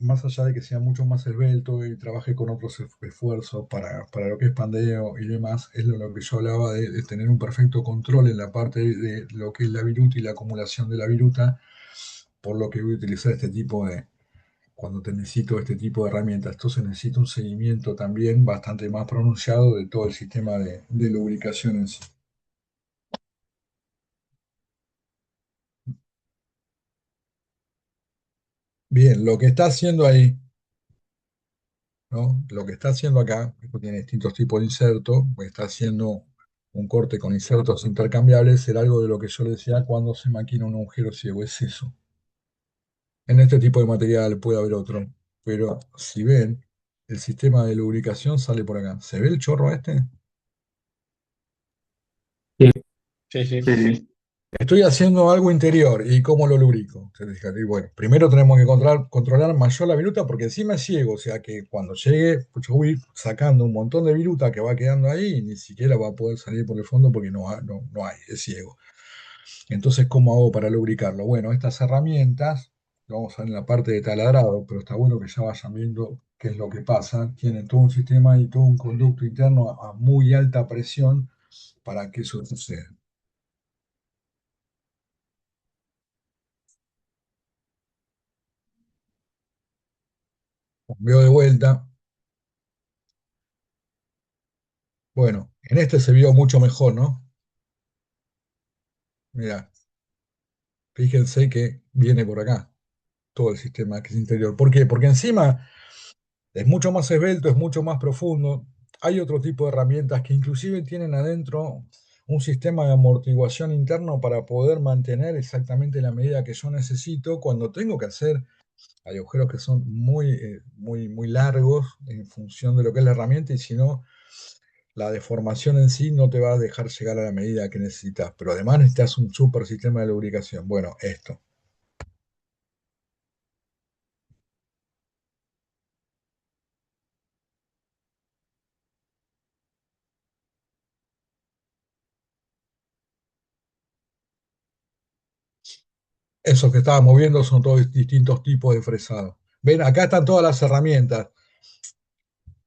A: más allá de que sea mucho más esbelto y trabaje con otros esfuerzos para lo que es pandeo y demás, es lo que yo hablaba de tener un perfecto control en la parte de lo que es la viruta y la acumulación de la viruta, por lo que voy a utilizar cuando te necesito este tipo de herramientas. Entonces necesito un seguimiento también bastante más pronunciado de todo el sistema de lubricación en sí. Bien, lo que está haciendo ahí, ¿no? Lo que está haciendo acá, esto tiene distintos tipos de insertos, pues está haciendo un corte con insertos intercambiables, era algo de lo que yo le decía cuando se maquina un agujero ciego, es eso. En este tipo de material puede haber otro, pero si ven, el sistema de lubricación sale por acá. ¿Se ve el chorro este?
E: Sí,
B: Sí, sí.
C: Sí, sí.
A: Estoy haciendo algo interior y cómo lo lubrico. Y bueno, primero tenemos que controlar mayor la viruta porque encima es ciego, o sea que cuando llegue, pues yo voy sacando un montón de viruta que va quedando ahí y ni siquiera va a poder salir por el fondo porque no hay, es ciego. Entonces, ¿cómo hago para lubricarlo? Bueno, estas herramientas, lo vamos a ver en la parte de taladrado, pero está bueno que ya vayan viendo qué es lo que pasa. Tiene todo un sistema y todo un conducto interno a muy alta presión para que eso suceda. Veo de vuelta. Bueno, en este se vio mucho mejor, ¿no? Mira, fíjense que viene por acá todo el sistema que es interior. ¿Por qué? Porque encima es mucho más esbelto, es mucho más profundo. Hay otro tipo de herramientas que inclusive tienen adentro un sistema de amortiguación interno para poder mantener exactamente la medida que yo necesito cuando tengo que hacer. Hay agujeros que son muy largos en función de lo que es la herramienta y si no, la deformación en sí no te va a dejar llegar a la medida que necesitas. Pero además necesitas un super sistema de lubricación. Bueno, esto. Esos que estábamos viendo son todos distintos tipos de fresado. Ven, acá están todas las herramientas.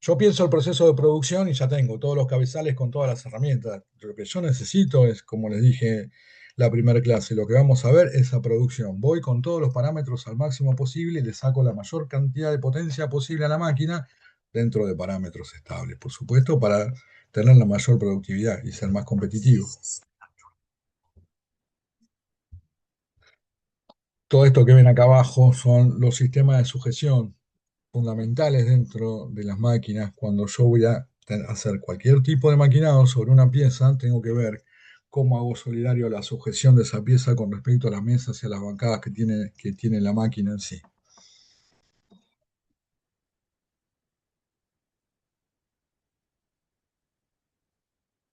A: Yo pienso el proceso de producción y ya tengo todos los cabezales con todas las herramientas. Lo que yo necesito es, como les dije la primera clase, lo que vamos a ver es la producción. Voy con todos los parámetros al máximo posible y le saco la mayor cantidad de potencia posible a la máquina dentro de parámetros estables, por supuesto, para tener la mayor productividad y ser más competitivo. Todo esto que ven acá abajo son los sistemas de sujeción fundamentales dentro de las máquinas. Cuando yo voy a hacer cualquier tipo de maquinado sobre una pieza, tengo que ver cómo hago solidario la sujeción de esa pieza con respecto a las mesas y a las bancadas que tiene la máquina en sí.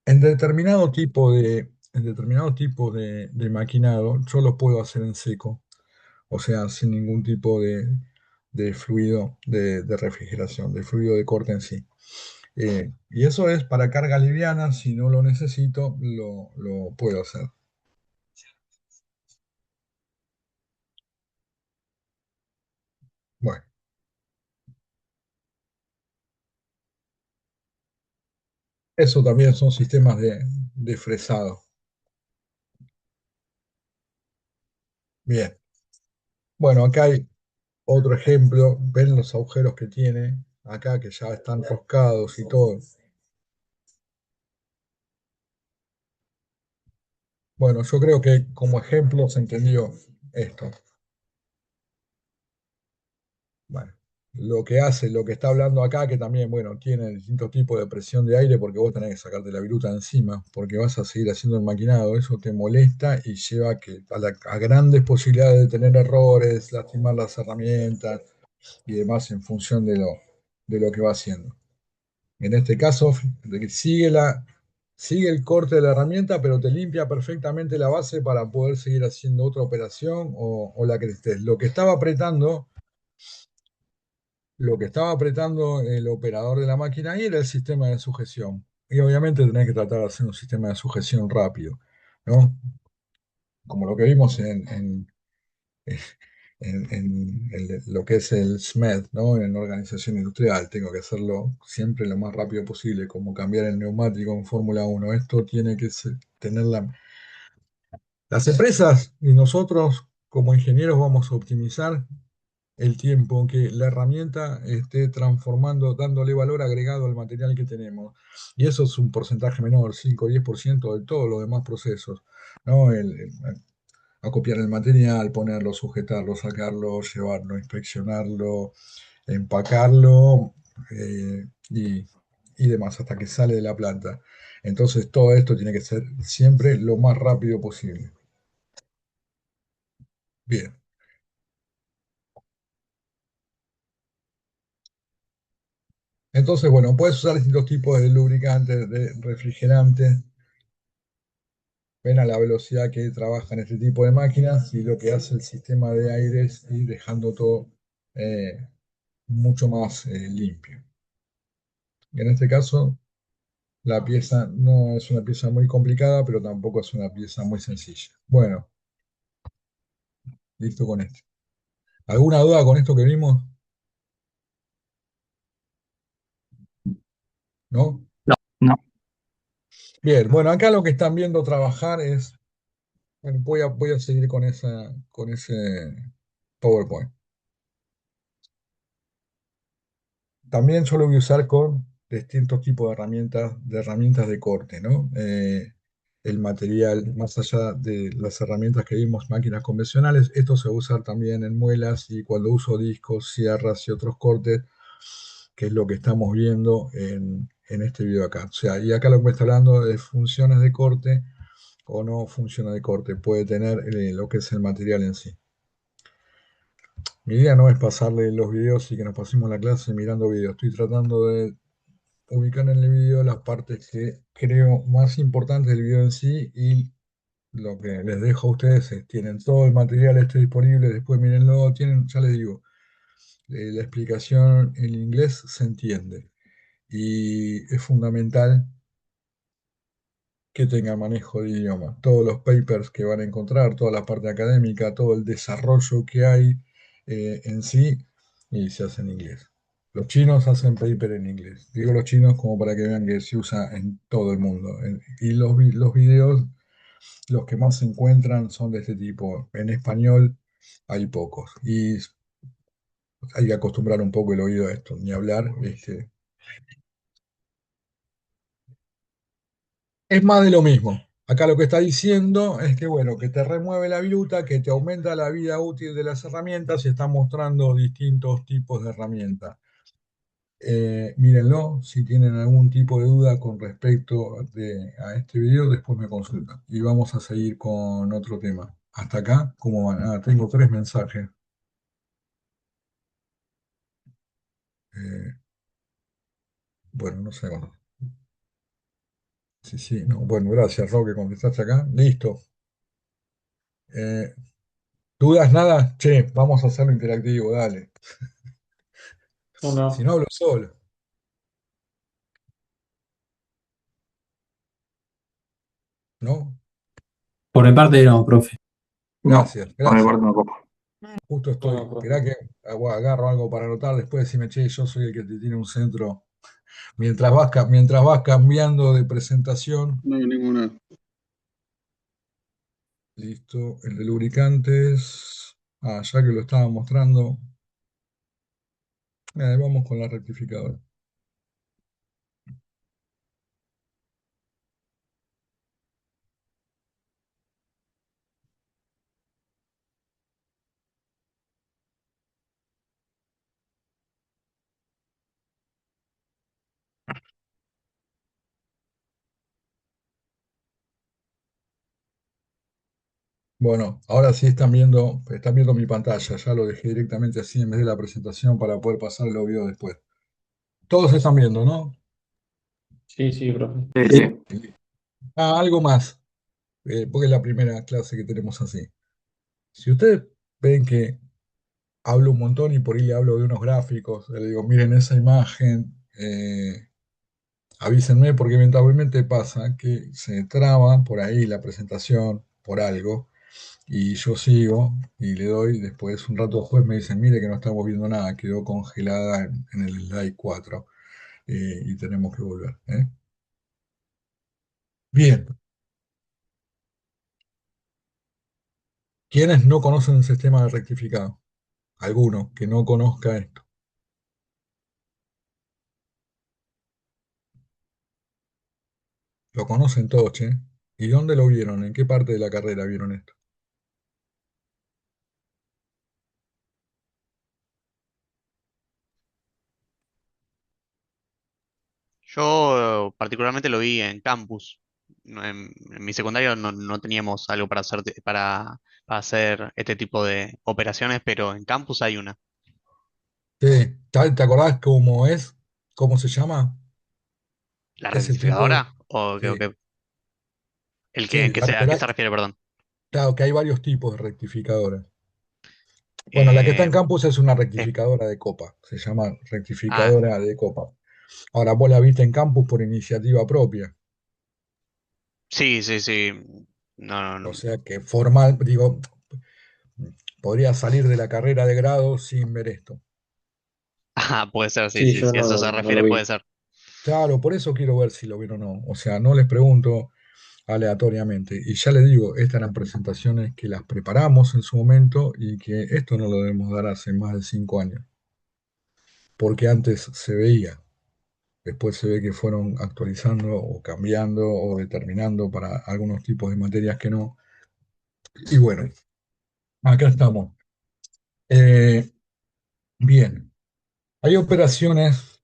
A: En determinado tipo de maquinado, yo lo puedo hacer en seco, o sea, sin ningún tipo de fluido de refrigeración, de fluido de corte en sí. Y eso es para carga liviana, si no lo necesito, lo puedo hacer. Bueno, eso también son sistemas de fresado. Bien, bueno, acá hay otro ejemplo. Ven los agujeros que tiene acá, que ya están roscados y todo. Bueno, yo creo que como ejemplo se entendió esto. Bueno, lo que está hablando acá, que también, bueno, tiene distintos tipos de presión de aire porque vos tenés que sacarte la viruta encima, porque vas a seguir haciendo el maquinado, eso te molesta y lleva a grandes posibilidades de tener errores, lastimar las herramientas y demás en función de lo que va haciendo. En este caso, de que sigue el corte de la herramienta, pero te limpia perfectamente la base para poder seguir haciendo otra operación o la que estés. Lo que estaba apretando el operador de la máquina ahí era el sistema de sujeción. Y obviamente tenés que tratar de hacer un sistema de sujeción rápido, ¿no? Como lo que vimos en lo que es el SMED, ¿no? En organización industrial. Tengo que hacerlo siempre lo más rápido posible, como cambiar el neumático en Fórmula 1. Esto tiene que tener las empresas y nosotros como ingenieros vamos a optimizar el tiempo que la herramienta esté transformando, dándole valor agregado al material que tenemos. Y eso es un porcentaje menor, 5 o 10% de todos los demás procesos, ¿no? Acopiar el material, ponerlo, sujetarlo, sacarlo, llevarlo, inspeccionarlo, empacarlo y demás, hasta que sale de la planta. Entonces todo esto tiene que ser siempre lo más rápido posible. Bien. Entonces, bueno, puedes usar distintos tipos de lubricantes, de refrigerantes. ven a la velocidad que trabajan este tipo de máquinas y lo que hace el sistema de aire es ir dejando todo eh, mucho más limpio. Y en este caso, la pieza no es una pieza muy complicada, pero tampoco es una pieza muy sencilla. Bueno, listo con esto. ¿Alguna duda con esto que vimos? ¿No?
B: No, no.
A: Bien, bueno, acá lo que están viendo trabajar es, bueno, voy a seguir con ese PowerPoint. También yo lo voy a usar con distintos tipos de herramientas de corte, ¿no? El material, más allá de las herramientas que vimos, máquinas convencionales, esto se va a usar también en muelas y cuando uso discos, sierras y otros cortes, que es lo que estamos viendo en este video acá. O sea, y acá lo que me está hablando de funciones de corte o no funciones de corte, puede tener lo que es el material en sí. Mi idea no es pasarle los videos y que nos pasemos la clase mirando videos. Estoy tratando de ubicar en el video las partes que creo más importantes del video en sí y lo que les dejo a ustedes es, tienen todo el material este disponible, después mírenlo, tienen, ya les digo, la explicación en inglés se entiende y es fundamental que tengan manejo de idioma. Todos los papers que van a encontrar, toda la parte académica, todo el desarrollo que hay en sí, y se hace en inglés. Los chinos hacen paper en inglés. Digo los chinos como para que vean que se usa en todo el mundo. Y los videos, los que más se encuentran son de este tipo. En español hay pocos. Y hay que acostumbrar un poco el oído a esto. Ni hablar, es más de lo mismo. Acá lo que está diciendo es que, bueno, que te remueve la viruta, que te aumenta la vida útil de las herramientas y está mostrando distintos tipos de herramientas. Mírenlo, si tienen algún tipo de duda con respecto a este video, después me consultan. Y vamos a seguir con otro tema. Hasta acá, ¿cómo van? Ah, tengo 3 mensajes. Eh, bueno, no sé. Bueno, sí, sí, no. Bueno, gracias, Roque, contestaste acá. Listo. Eh, ¿Dudas? Nada. Che, vamos a hacerlo interactivo, dale. Si
B: Uno.
A: no hablo solo, ¿no?
B: Por mi parte, no, profe.
E: No,
A: Gracias,
E: por mi
A: gracias.
E: parte tampoco.
A: Justo
B: No,
A: estoy.
B: profe.
A: Esperá que agarro algo para anotar. Después decime, che, yo soy el que te tiene un centro. Mientras vas cambiando de presentación.
E: No, ninguna.
A: Listo. El de lubricantes. Ah, ya que lo estaba mostrando. Vamos con la rectificadora. Bueno, ahora sí están viendo mi pantalla. Ya lo dejé directamente así en vez de la presentación para poder pasar los videos después. Todos están viendo, ¿no?
B: Sí, sí, profe.
E: Sí, sí.
A: Ah, algo más. Porque es la primera clase que tenemos así. Si ustedes ven que hablo un montón y por ahí le hablo de unos gráficos, le digo, miren esa imagen, avísenme porque eventualmente pasa que se traba por ahí la presentación por algo y yo sigo y le doy, después un rato después me dicen, mire que no estamos viendo nada, quedó congelada en el slide 4 y tenemos que volver. Bien, ¿quiénes no conocen el sistema de rectificado? Alguno que no conozca esto. Lo conocen todos, che. ¿Y dónde lo vieron? ¿En qué parte de la carrera vieron esto?
C: Yo particularmente lo vi en campus. En mi secundario no teníamos algo para hacer, para hacer este tipo de operaciones, pero en campus hay una.
A: Sí, ¿te acordás cómo es? ¿Cómo se llama?
C: ¿La
A: ¿Qué es el tipo?
C: rectificadora? ¿O qué?
A: Sí.
C: En
A: Sí,
C: qué se, ¿a
A: pero
C: qué se refiere, perdón?
A: claro que hay varios tipos de rectificadoras. Bueno, la que está
C: Eh,
A: en campus es una
C: es-
A: rectificadora de copa, se llama
C: ah,
A: rectificadora de copa. Ahora, vos la viste en campus por iniciativa propia,
C: sí, sí, sí. No, no,
A: o sea que formal, digo, podría salir de la carrera de grado sin ver esto.
C: Ah, puede ser, sí,
B: Sí,
C: sí,
B: yo
C: si a eso
B: no,
C: se
B: no
C: refiere,
B: lo
C: puede
B: vi.
C: ser.
A: Claro, por eso quiero ver si lo ven o no. O sea, no les pregunto aleatoriamente. Y ya les digo, estas eran presentaciones que las preparamos en su momento y que esto no lo debemos dar hace más de 5 años, porque antes se veía. Después se ve que fueron actualizando o cambiando o determinando para algunos tipos de materias que no. Y bueno, acá estamos. Eh, bien, hay operaciones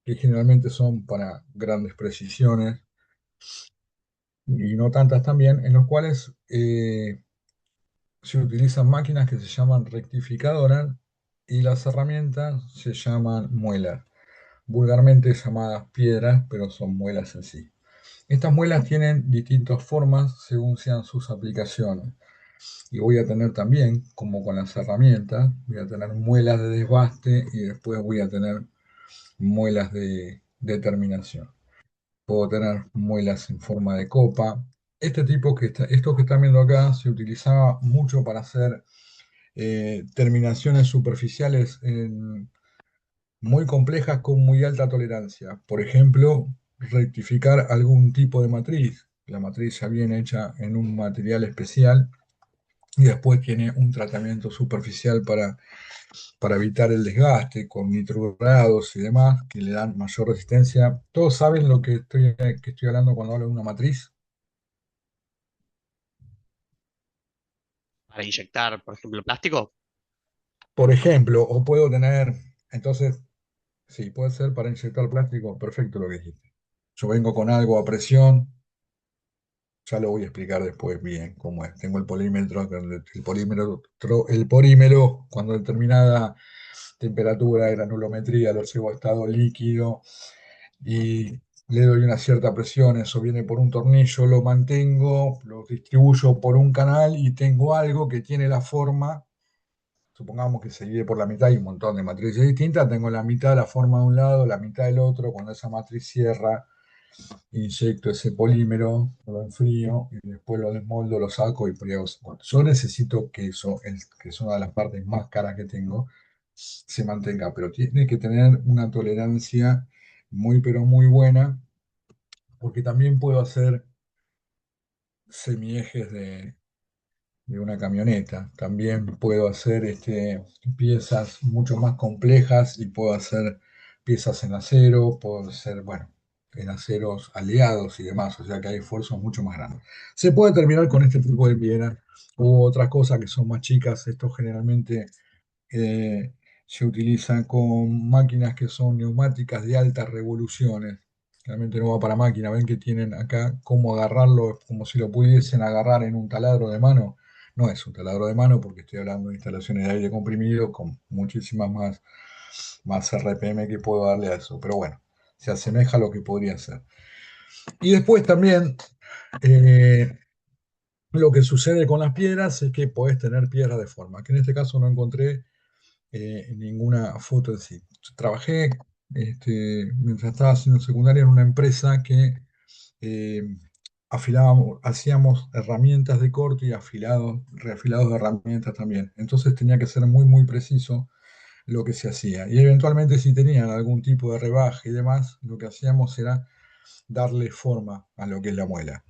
A: que generalmente son para grandes precisiones y no tantas también, en los cuales se utilizan máquinas que se llaman rectificadoras y las herramientas se llaman muelas, vulgarmente llamadas piedras, pero son muelas en sí. Estas muelas tienen distintas formas según sean sus aplicaciones. Y voy a tener también, como con las herramientas, voy a tener muelas de desbaste y después voy a tener muelas de terminación. Puedo tener muelas en forma de copa. Esto que están viendo acá se utilizaba mucho para hacer terminaciones superficiales muy complejas con muy alta tolerancia. Por ejemplo, rectificar algún tipo de matriz. La matriz ya viene hecha en un material especial y después tiene un tratamiento superficial para evitar el desgaste con nitrogrados y demás que le dan mayor resistencia. ¿Todos saben lo que estoy hablando cuando hablo de una matriz?
C: Para inyectar, por ejemplo, plástico.
A: Por ejemplo, o puedo tener, entonces, sí, puede ser para inyectar plástico, perfecto lo que dijiste. Yo vengo con algo a presión, ya lo voy a explicar después bien cómo es. Tengo el polímetro, el polímero, cuando a determinada temperatura, granulometría, lo llevo a estado líquido y le doy una cierta presión, eso viene por un tornillo, lo mantengo, lo distribuyo por un canal y tengo algo que tiene la forma. Supongamos que se divide por la mitad, hay un montón de matrices distintas, tengo la mitad la forma de un lado, la mitad del otro, cuando esa matriz cierra, inyecto ese polímero, lo enfrío y después lo desmoldo, lo saco y pruebo. Yo necesito que eso, que es una de las partes más caras que tengo, se mantenga, pero tiene que tener una tolerancia muy, pero muy buena, porque también puedo hacer semiejes de una camioneta. También puedo hacer piezas mucho más complejas y puedo hacer piezas en acero, puedo hacer, bueno, en aceros aleados y demás, o sea que hay esfuerzos mucho más grandes. Se puede terminar con este tipo de piedra u otras cosas que son más chicas. Esto generalmente eh, se utilizan con máquinas que son neumáticas de altas revoluciones. Realmente no va para máquina. Ven que tienen acá cómo agarrarlo, como si lo pudiesen agarrar en un taladro de mano. No es un taladro de mano porque estoy hablando de instalaciones de aire comprimido con muchísimas más RPM que puedo darle a eso. Pero bueno, se asemeja a lo que podría ser. Y después también eh, lo que sucede con las piedras es que podés tener piedras de forma, que en este caso no encontré ninguna foto en sí. Trabajé mientras estaba haciendo secundaria en una empresa que eh, hacíamos herramientas de corte y reafilados de herramientas también. Entonces tenía que ser muy, muy preciso lo que se hacía. Y eventualmente si tenían algún tipo de rebaje y demás, lo que hacíamos era darle forma a lo que es la muela.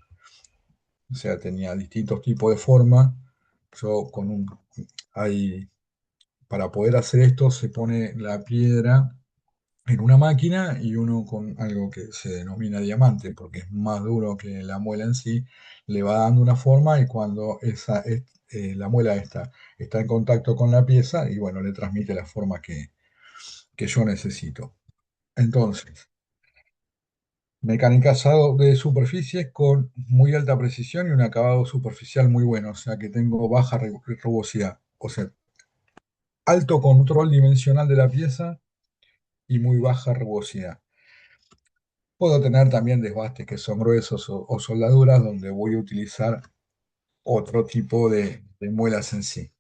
A: O sea, tenía distintos tipos de forma. Yo con un... Hay Para poder hacer esto se pone la piedra en una máquina y uno con algo que se denomina diamante, porque es más duro que la muela en sí, le va dando una forma y cuando la muela está en contacto con la pieza y bueno, le transmite la forma que yo necesito. Entonces, mecanizado de superficies con muy alta precisión y un acabado superficial muy bueno, o sea que tengo baja rugosidad, o sea, alto control dimensional de la pieza y muy baja rugosidad. Puedo tener también desbastes que son gruesos o soldaduras donde voy a utilizar otro tipo de muelas en sí.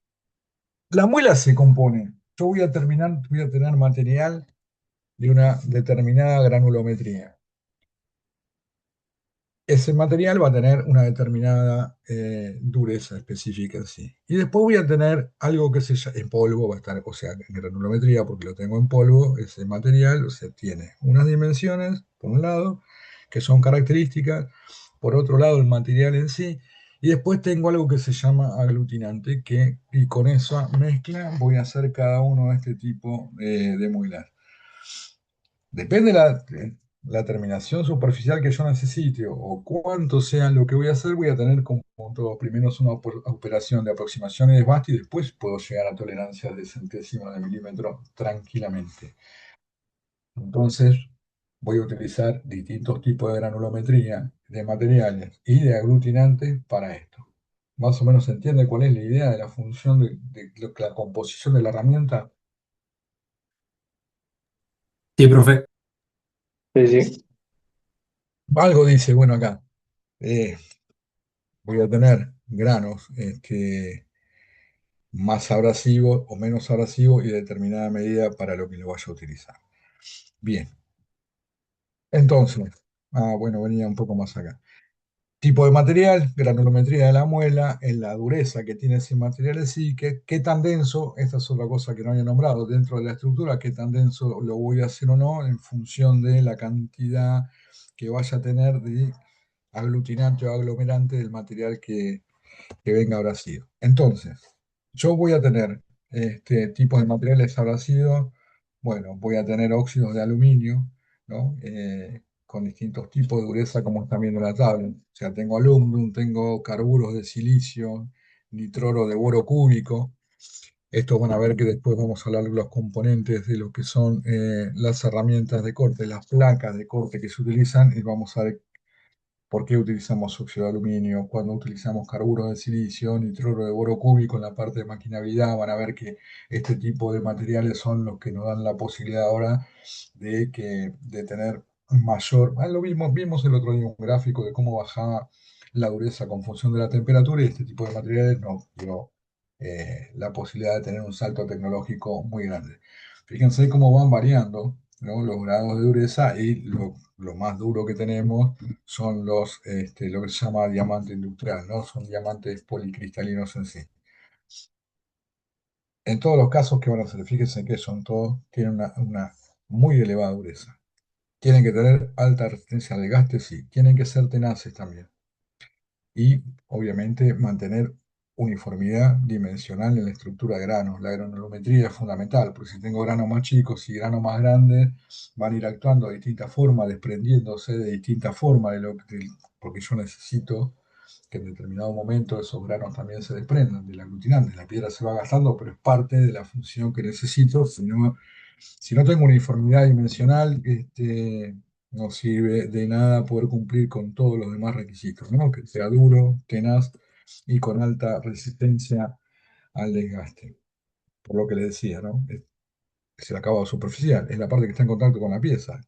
A: La muela se compone, yo voy a tener material de una determinada granulometría. Ese material va a tener una determinada dureza específica en sí. Y después voy a tener algo que se llama, en polvo, va a estar, o sea, en granulometría, porque lo tengo en polvo, ese material, o sea, tiene unas dimensiones, por un lado, que son características, por otro lado, el material en sí, y después tengo algo que se llama aglutinante, y con esa mezcla voy a hacer cada uno de este tipo de muelas. Depende la terminación superficial que yo necesite o cuánto sea lo que voy a hacer, voy a tener como todo. Primero es una operación de aproximación y desbaste y después puedo llegar a tolerancias de centésimas de milímetro tranquilamente. Entonces voy a utilizar distintos tipos de granulometría, de materiales y de aglutinantes para esto. Más o menos se entiende cuál es la idea de la función de la composición de la herramienta.
B: Sí, profe.
E: Sí, sí.
A: Algo dice, bueno, acá. eh, Voy a tener granos más abrasivos o menos abrasivos y de determinada medida para lo que lo vaya a utilizar. Bien, entonces, bueno, venía un poco más acá. Tipo de material, granulometría de la muela, en la dureza que tiene ese material en sí, qué tan denso, esta es otra cosa que no había nombrado dentro de la estructura, qué tan denso lo voy a hacer o no en función de la cantidad que vaya a tener de aglutinante o aglomerante del material que venga abrasivo. Entonces, yo voy a tener este tipo de materiales abrasivos, bueno, voy a tener óxidos de aluminio, ¿no? Con distintos tipos de dureza, como están viendo en la tabla. O sea, tengo aluminio, tengo carburos de silicio, nitroro de boro cúbico. Estos van a ver que después vamos a hablar de los componentes de lo que son las herramientas de corte, las placas de corte que se utilizan, y vamos a ver ¿por qué utilizamos óxido de aluminio? Cuando utilizamos carburo de silicio, nitruro de boro cúbico en la parte de maquinabilidad, van a ver que este tipo de materiales son los que nos dan la posibilidad ahora de tener mayor. Lo vimos el otro día un gráfico de cómo bajaba la dureza con función de la temperatura y este tipo de materiales nos dio la posibilidad de tener un salto tecnológico muy grande. Fíjense cómo van variando, ¿no? Los grados de dureza y lo más duro que tenemos son lo que se llama diamante industrial, ¿no? Son diamantes policristalinos en sí. En todos los casos que van a hacer, fíjense que son todos, tienen una muy elevada dureza. Tienen que tener alta resistencia al desgaste, sí. Tienen que ser tenaces también. Y obviamente mantener uniformidad dimensional en la estructura de granos. La granulometría es fundamental, porque si tengo granos más chicos y granos más grandes, van a ir actuando de distinta forma, desprendiéndose de distinta forma, porque yo necesito que en determinado momento esos granos también se desprendan del aglutinante. La piedra se va gastando, pero es parte de la función que necesito. Si no tengo uniformidad dimensional, no sirve de nada poder cumplir con todos los demás requisitos, ¿no? Que sea duro, tenaz y con alta resistencia al desgaste. Por lo que le decía, ¿no? Es el acabado superficial, es la parte que está en contacto con la pieza.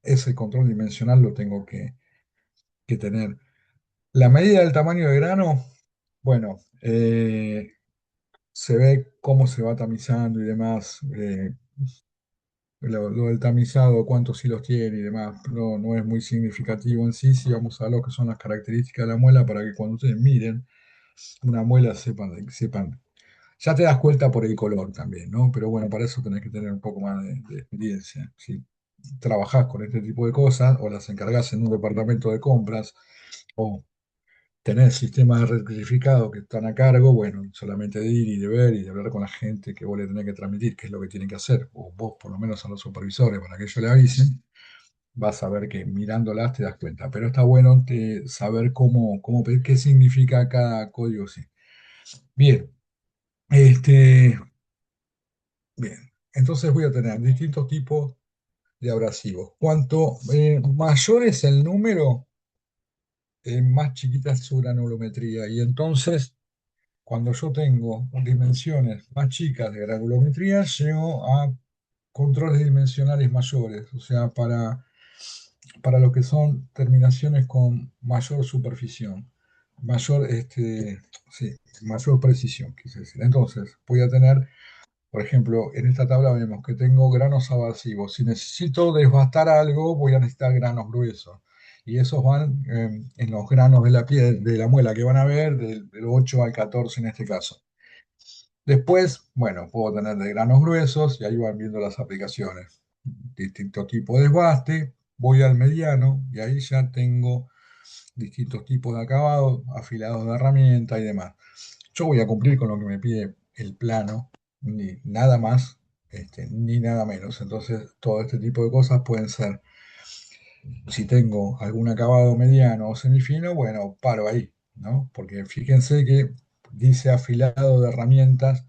A: Ese control dimensional lo tengo que tener. La medida del tamaño de grano, bueno, se ve cómo se va tamizando y demás. Lo del tamizado, cuántos hilos tiene y demás, no es muy significativo en sí. Si vamos a ver lo que son las características de la muela para que cuando ustedes miren una muela sepan. Ya te das cuenta por el color también, ¿no? Pero bueno, para eso tenés que tener un poco más de experiencia. Si trabajás con este tipo de cosas o las encargás en un departamento de compras o tenés sistemas de rectificado que están a cargo, bueno, solamente de ir y de ver y de hablar con la gente que vos le tenés que transmitir qué es lo que tienen que hacer, o vos por lo menos a los supervisores para que ellos le avisen, vas a ver que mirándolas te das cuenta. Pero está bueno saber qué significa cada código, sí. Bien, este, bien. Entonces voy a tener distintos tipos de abrasivos. Cuanto mayor es el número, más chiquita es su granulometría. Y entonces cuando yo tengo dimensiones más chicas de granulometría, llego a controles dimensionales mayores. O sea, para para lo que son terminaciones con mayor superficie, mayor, sí, mayor precisión, quise decir. Entonces, voy a tener, por ejemplo, en esta tabla vemos que tengo granos abrasivos. Si necesito desbastar algo, voy a necesitar granos gruesos. Y esos van en los granos de la piel, de la muela que van a ver, del 8 al 14 en este caso. Después, bueno, puedo tener de granos gruesos y ahí van viendo las aplicaciones. Distinto tipo de desbaste, voy al mediano y ahí ya tengo distintos tipos de acabados, afilados de herramienta y demás. Yo voy a cumplir con lo que me pide el plano, ni nada más, ni nada menos. Entonces, todo este tipo de cosas pueden ser, si tengo algún acabado mediano o semifino, bueno, paro ahí, ¿no? Porque fíjense que dice afilado de herramientas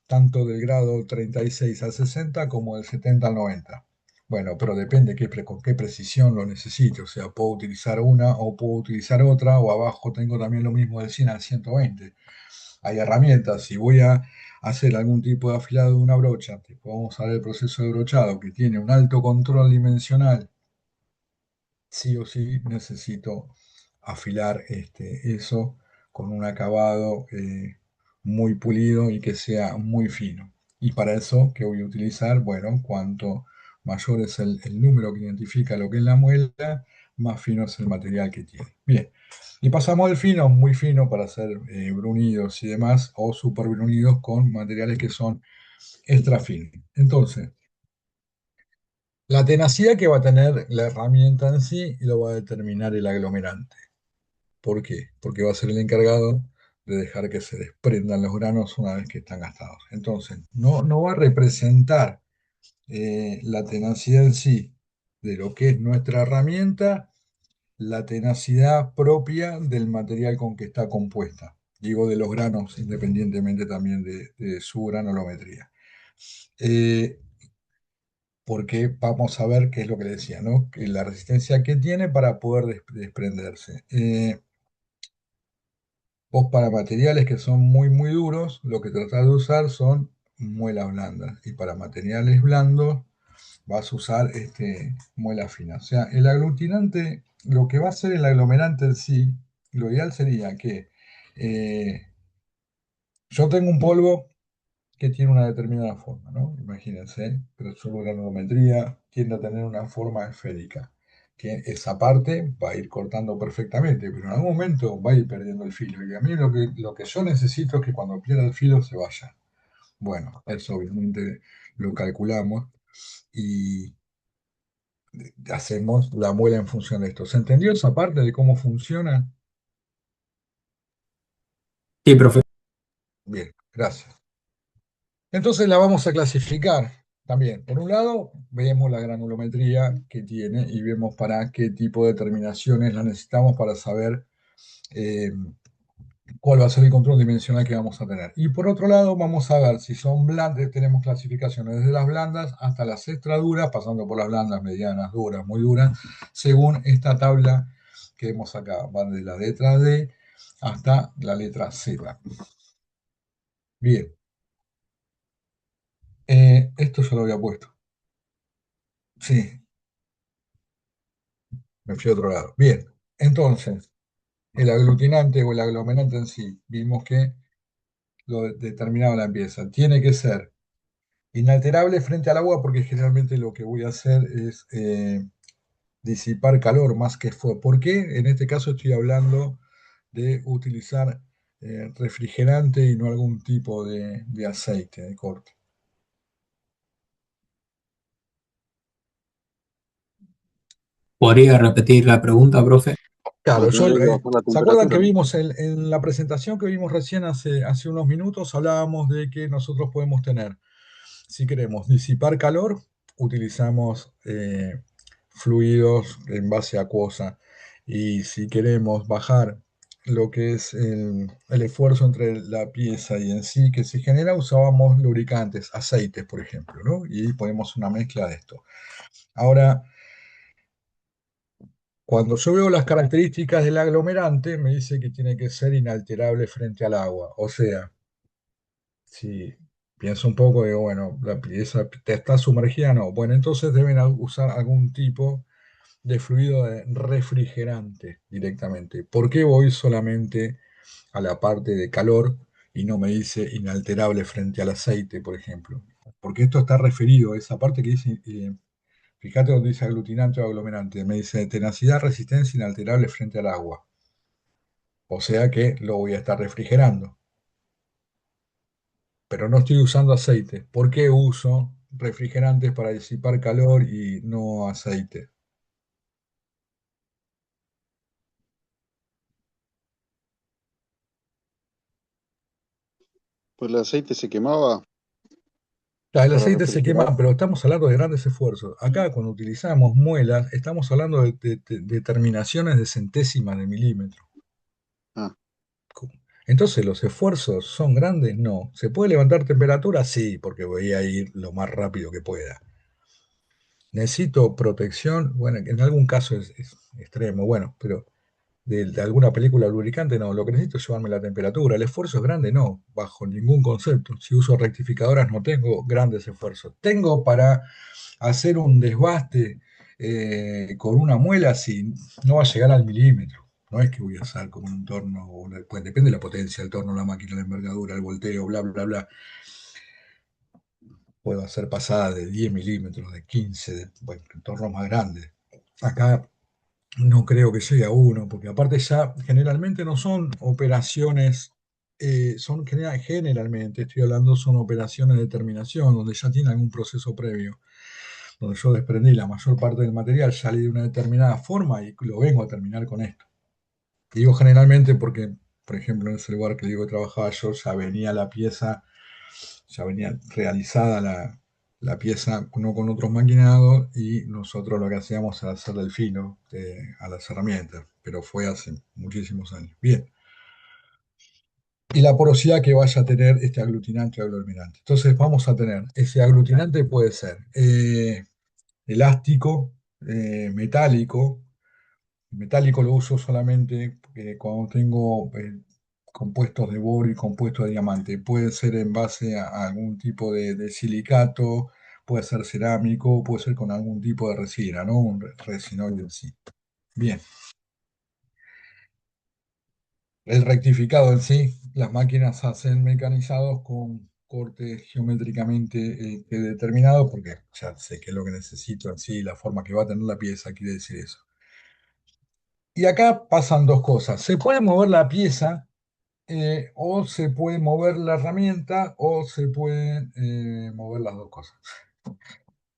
A: tanto del grado 36 al 60 como del 70 al 90. Bueno, pero depende con qué precisión lo necesite. O sea, puedo utilizar una o puedo utilizar otra, o abajo tengo también lo mismo del 100 al 120. Hay herramientas. Si voy a hacer algún tipo de afilado de una brocha, vamos a ver el proceso de brochado que tiene un alto control dimensional, sí o sí necesito afilar eso con un acabado muy pulido y que sea muy fino. Y para eso, ¿qué voy a utilizar? Bueno, cuanto mayor es el número que identifica lo que es la muela, más fino es el material que tiene. Bien, y pasamos del fino, muy fino para hacer brunidos y demás, o super brunidos con materiales que son extra finos. Entonces, la tenacidad que va a tener la herramienta en sí lo va a determinar el aglomerante. ¿Por qué? Porque va a ser el encargado de dejar que se desprendan los granos una vez que están gastados. Entonces, no va a representar la tenacidad en sí de lo que es nuestra herramienta, la tenacidad propia del material con que está compuesta. Digo de los granos, independientemente también de su granulometría. Eh, Porque vamos a ver qué es lo que le decía, ¿no? Que la resistencia que tiene para poder desprenderse. Vos para materiales que son muy duros, lo que tratás de usar son muelas blandas. Y para materiales blandos vas a usar muela fina. O sea, el aglutinante, lo que va a hacer el aglomerante en sí, lo ideal sería que yo tengo un polvo que tiene una determinada forma, ¿no? Imagínense, pero su granulometría tiende a tener una forma esférica, que esa parte va a ir cortando perfectamente, pero en algún momento va a ir perdiendo el filo. Y a mí lo que yo necesito es que cuando pierda el filo se vaya. Bueno, eso obviamente lo calculamos y hacemos la muela en función de esto. ¿Se entendió esa parte de cómo funciona?
B: Sí, profe.
A: Bien, gracias. Entonces la vamos a clasificar también. Por un lado, vemos la granulometría que tiene y vemos para qué tipo de terminaciones la necesitamos para saber eh, cuál va a ser el control dimensional que vamos a tener. Y por otro lado, vamos a ver si son blandas, tenemos clasificaciones desde las blandas hasta las extra duras, pasando por las blandas, medianas, duras, muy duras, según esta tabla que vemos acá. Van de la letra D hasta la letra Z. Bien, esto ya lo había puesto. Sí, me fui a otro lado. Bien, entonces, el aglutinante o el aglomerante en sí, vimos que lo determinaba la pieza. Tiene que ser inalterable frente al agua porque generalmente lo que voy a hacer es disipar calor más que fuego. ¿Por qué? En este caso estoy hablando de utilizar refrigerante y no algún tipo de aceite de corte.
B: ¿Podría repetir la pregunta, profe?
A: Claro,
E: Porque no hay que bajar la
A: ¿se acuerdan que
E: temperatura, ¿no?
A: vimos en la presentación que vimos recién hace unos minutos? Hablábamos de que nosotros podemos tener, si queremos disipar calor, utilizamos fluidos en base acuosa. Y si queremos bajar lo que es el esfuerzo entre la pieza y en sí que se genera, usábamos lubricantes, aceites, por ejemplo, ¿no? Y ponemos una mezcla de esto. Ahora, cuando yo veo las características del aglomerante, me dice que tiene que ser inalterable frente al agua. O sea, si pienso un poco, digo, bueno, la pieza está sumergida, no. Bueno, entonces deben usar algún tipo de fluido de refrigerante directamente. ¿Por qué voy solamente a la parte de calor y no me dice inalterable frente al aceite, por ejemplo? Porque esto está referido a esa parte que dice, fíjate donde dice aglutinante o aglomerante, me dice tenacidad, resistencia inalterable frente al agua. O sea que lo voy a estar refrigerando, pero no estoy usando aceite. ¿Por qué uso refrigerantes para disipar calor y no aceite?
F: Pues el aceite se quemaba
A: Claro, el
F: para
A: aceite se
F: refrigerar.
A: quema, pero estamos hablando de grandes esfuerzos. Acá, cuando utilizamos muelas, estamos hablando de terminaciones de centésimas de milímetro.
F: Ah,
A: Entonces, ¿los esfuerzos son grandes? No. ¿Se puede levantar temperatura? Sí, porque voy a ir lo más rápido que pueda. ¿Necesito protección? Bueno, en algún caso es extremo, bueno, pero de alguna película lubricante, no. Lo que necesito es llevarme la temperatura. El esfuerzo es grande, no, bajo ningún concepto. Si uso rectificadoras no tengo grandes esfuerzos. Tengo para hacer un desbaste con una muela si no va a llegar al milímetro. No es que voy a usar como un torno, pues depende de la potencia del torno, la máquina, la envergadura, el volteo, bla, bla, bla. Puedo hacer pasadas de 10 milímetros, de 15, bueno, tornos más grandes. Acá no creo que llegue a uno, porque aparte ya generalmente no son operaciones, generalmente, estoy hablando, son operaciones de terminación, donde ya tiene algún proceso previo, donde yo desprendí la mayor parte del material, salí de una determinada forma y lo vengo a terminar con esto. Digo generalmente porque, por ejemplo, en ese lugar que digo que trabajaba yo, ya venía realizada la pieza no con otros maquinados y nosotros lo que hacíamos era hacerle el filo a las herramientas, pero fue hace muchísimos años. Bien. Y la porosidad que vaya a tener este aglutinante o aglomerante. Entonces vamos a tener, ese aglutinante puede ser elástico, metálico. Metálico lo uso solamente cuando tengo compuestos de boro y compuestos de diamante. Puede ser en base a algún tipo de silicato, puede ser cerámico, puede ser con algún tipo de resina, ¿no? Un resinoide en sí. Bien. El rectificado en sí, las máquinas hacen mecanizados con cortes geométricamente determinados, porque ya sé qué es lo que necesito en sí, la forma que va a tener la pieza, quiere decir eso. Y acá pasan dos cosas. Se puede mover la pieza, o se puede mover la herramienta, o se pueden mover las dos cosas.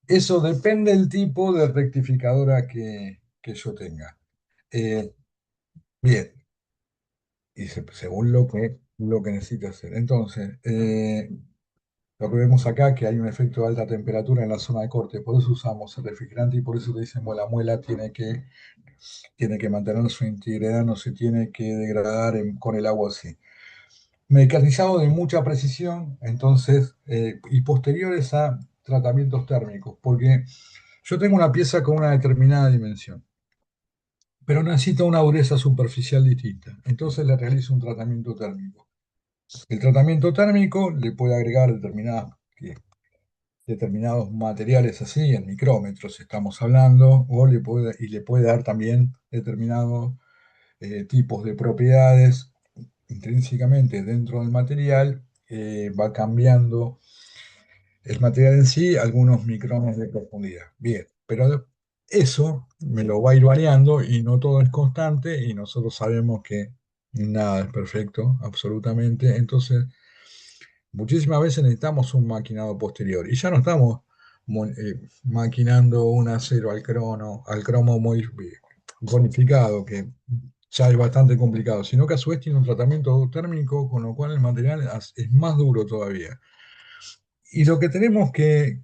A: Eso depende del tipo de rectificadora que yo tenga. Eh, bien, y según lo que necesite hacer. Entonces, lo que vemos acá, que hay un efecto de alta temperatura en la zona de corte, por eso usamos el refrigerante y por eso te dicen, bueno, la muela tiene que mantener su integridad, no se tiene que degradar con el agua así. Mecanizado de mucha precisión, entonces, y posteriores a tratamientos térmicos, porque yo tengo una pieza con una determinada dimensión, pero necesita una dureza superficial distinta, entonces le realizo un tratamiento térmico. El tratamiento térmico le puede agregar determinados materiales así, en micrómetros estamos hablando, y le puede dar también determinados tipos de propiedades intrínsecamente dentro del material, va cambiando el material en sí algunos micrones de profundidad. Bien, pero eso me lo va a ir variando y no todo es constante y nosotros sabemos que nada es perfecto, absolutamente. Entonces, muchísimas veces necesitamos un maquinado posterior y ya no estamos maquinando un acero al cromo muy bonificado, que ya es bastante complicado, sino que a su vez tiene un tratamiento térmico, con lo cual el material es más duro todavía. Y lo que tenemos que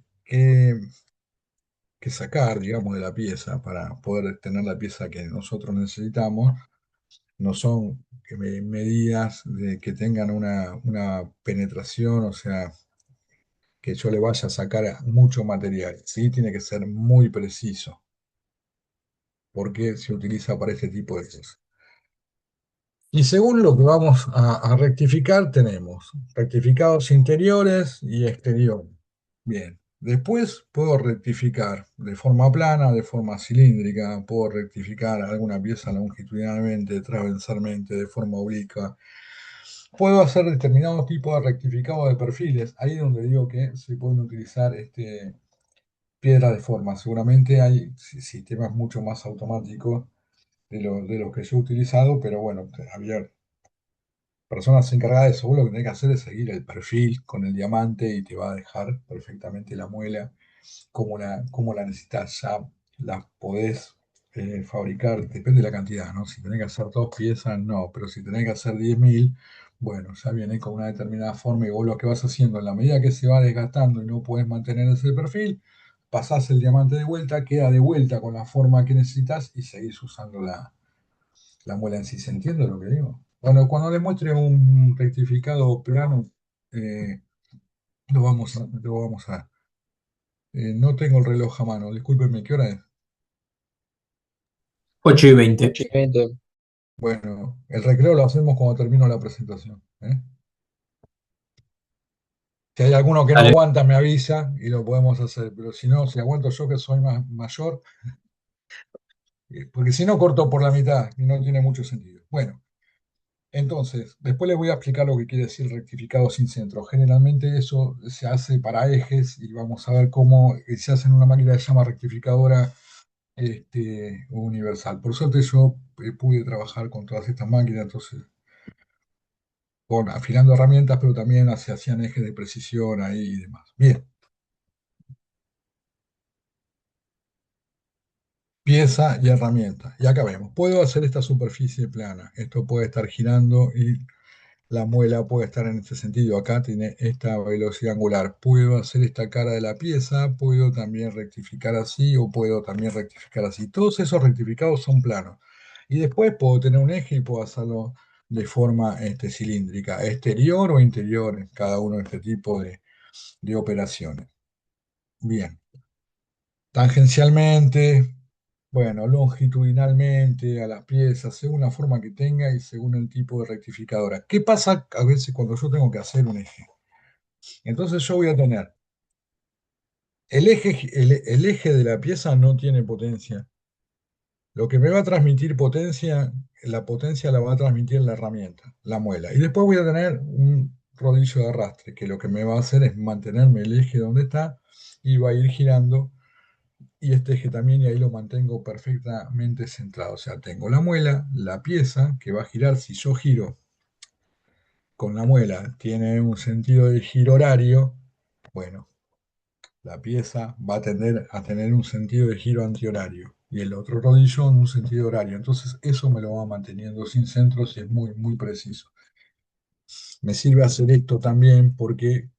A: sacar, digamos, de la pieza para poder tener la pieza que nosotros necesitamos, no son medidas que tengan una penetración, o sea, que yo le vaya a sacar mucho material. Sí, tiene que ser muy preciso, porque se utiliza para este tipo de cosas. Y según lo que vamos rectificar, tenemos rectificados interiores y exteriores. Bien, Después puedo rectificar de forma plana, de forma cilíndrica, puedo rectificar alguna pieza longitudinalmente, transversalmente, de forma oblicua. Puedo hacer determinados tipos de rectificado de perfiles. Ahí es donde digo que se pueden utilizar piedras de forma. Seguramente hay sistemas mucho más automáticos de los que yo he utilizado, pero bueno, había personas encargadas de eso. Vos lo que tenés que hacer es seguir el perfil con el diamante y te va a dejar perfectamente la muela como la necesitas. Ya la podés fabricar, depende de la cantidad, ¿no? Si tenés que hacer dos piezas, no, pero si tenés que hacer 10.000, bueno, ya viene con una determinada forma y vos lo que vas haciendo, en la medida que se va desgastando y no puedes mantener ese perfil, pasás el diamante de vuelta, queda de vuelta con la forma que necesitas y seguís usando la muela en sí. ¿Se entiende lo que digo? Bueno, cuando le muestre un rectificado plano, eh, lo vamos a. No tengo el reloj a mano, discúlpenme, ¿qué hora es?
B: 8:20.
E: 8:20.
A: Bueno, el recreo lo hacemos cuando termino la presentación, ¿eh? Si hay alguno que no
B: Dale.
A: aguanta, me avisa y lo podemos hacer, pero si no, si aguanto yo que soy más mayor, porque si no corto por la mitad y no tiene mucho sentido. Bueno, entonces, después les voy a explicar lo que quiere decir rectificado sin centro. Generalmente eso se hace para ejes y vamos a ver cómo se hace en una máquina que se llama rectificadora universal. Por suerte yo pude trabajar con todas estas máquinas, entonces, con, afilando herramientas, pero también se hacían ejes de precisión ahí y demás. Bien, pieza y herramienta. Y acá vemos, puedo hacer esta superficie plana. Esto puede estar girando y la muela puede estar en este sentido. Acá tiene esta velocidad angular. Puedo hacer esta cara de la pieza, puedo también rectificar así o puedo también rectificar así. Todos esos rectificados son planos. Y después puedo tener un eje y puedo hacerlo de forma cilíndrica, exterior o interior, en cada uno de este tipo de operaciones. Bien. Tangencialmente, bueno, longitudinalmente a las piezas, según la forma que tenga y según el tipo de rectificadora. ¿Qué pasa a veces cuando yo tengo que hacer un eje? Entonces yo voy a tener el eje de la pieza no tiene potencia. Lo que me va a transmitir potencia, la potencia la va a transmitir la herramienta, la muela. Y después voy a tener un rodillo de arrastre, que lo que me va a hacer es mantenerme el eje donde está y va a ir girando y este eje también, y ahí lo mantengo perfectamente centrado. O sea, tengo la muela, la pieza que va a girar. Si yo giro con la muela, tiene un sentido de giro horario, bueno, la pieza va a tender a tener un sentido de giro antihorario y el otro rodillo en un sentido horario. Entonces, eso me lo va manteniendo sin centros y es muy, muy preciso. Me sirve hacer esto también porque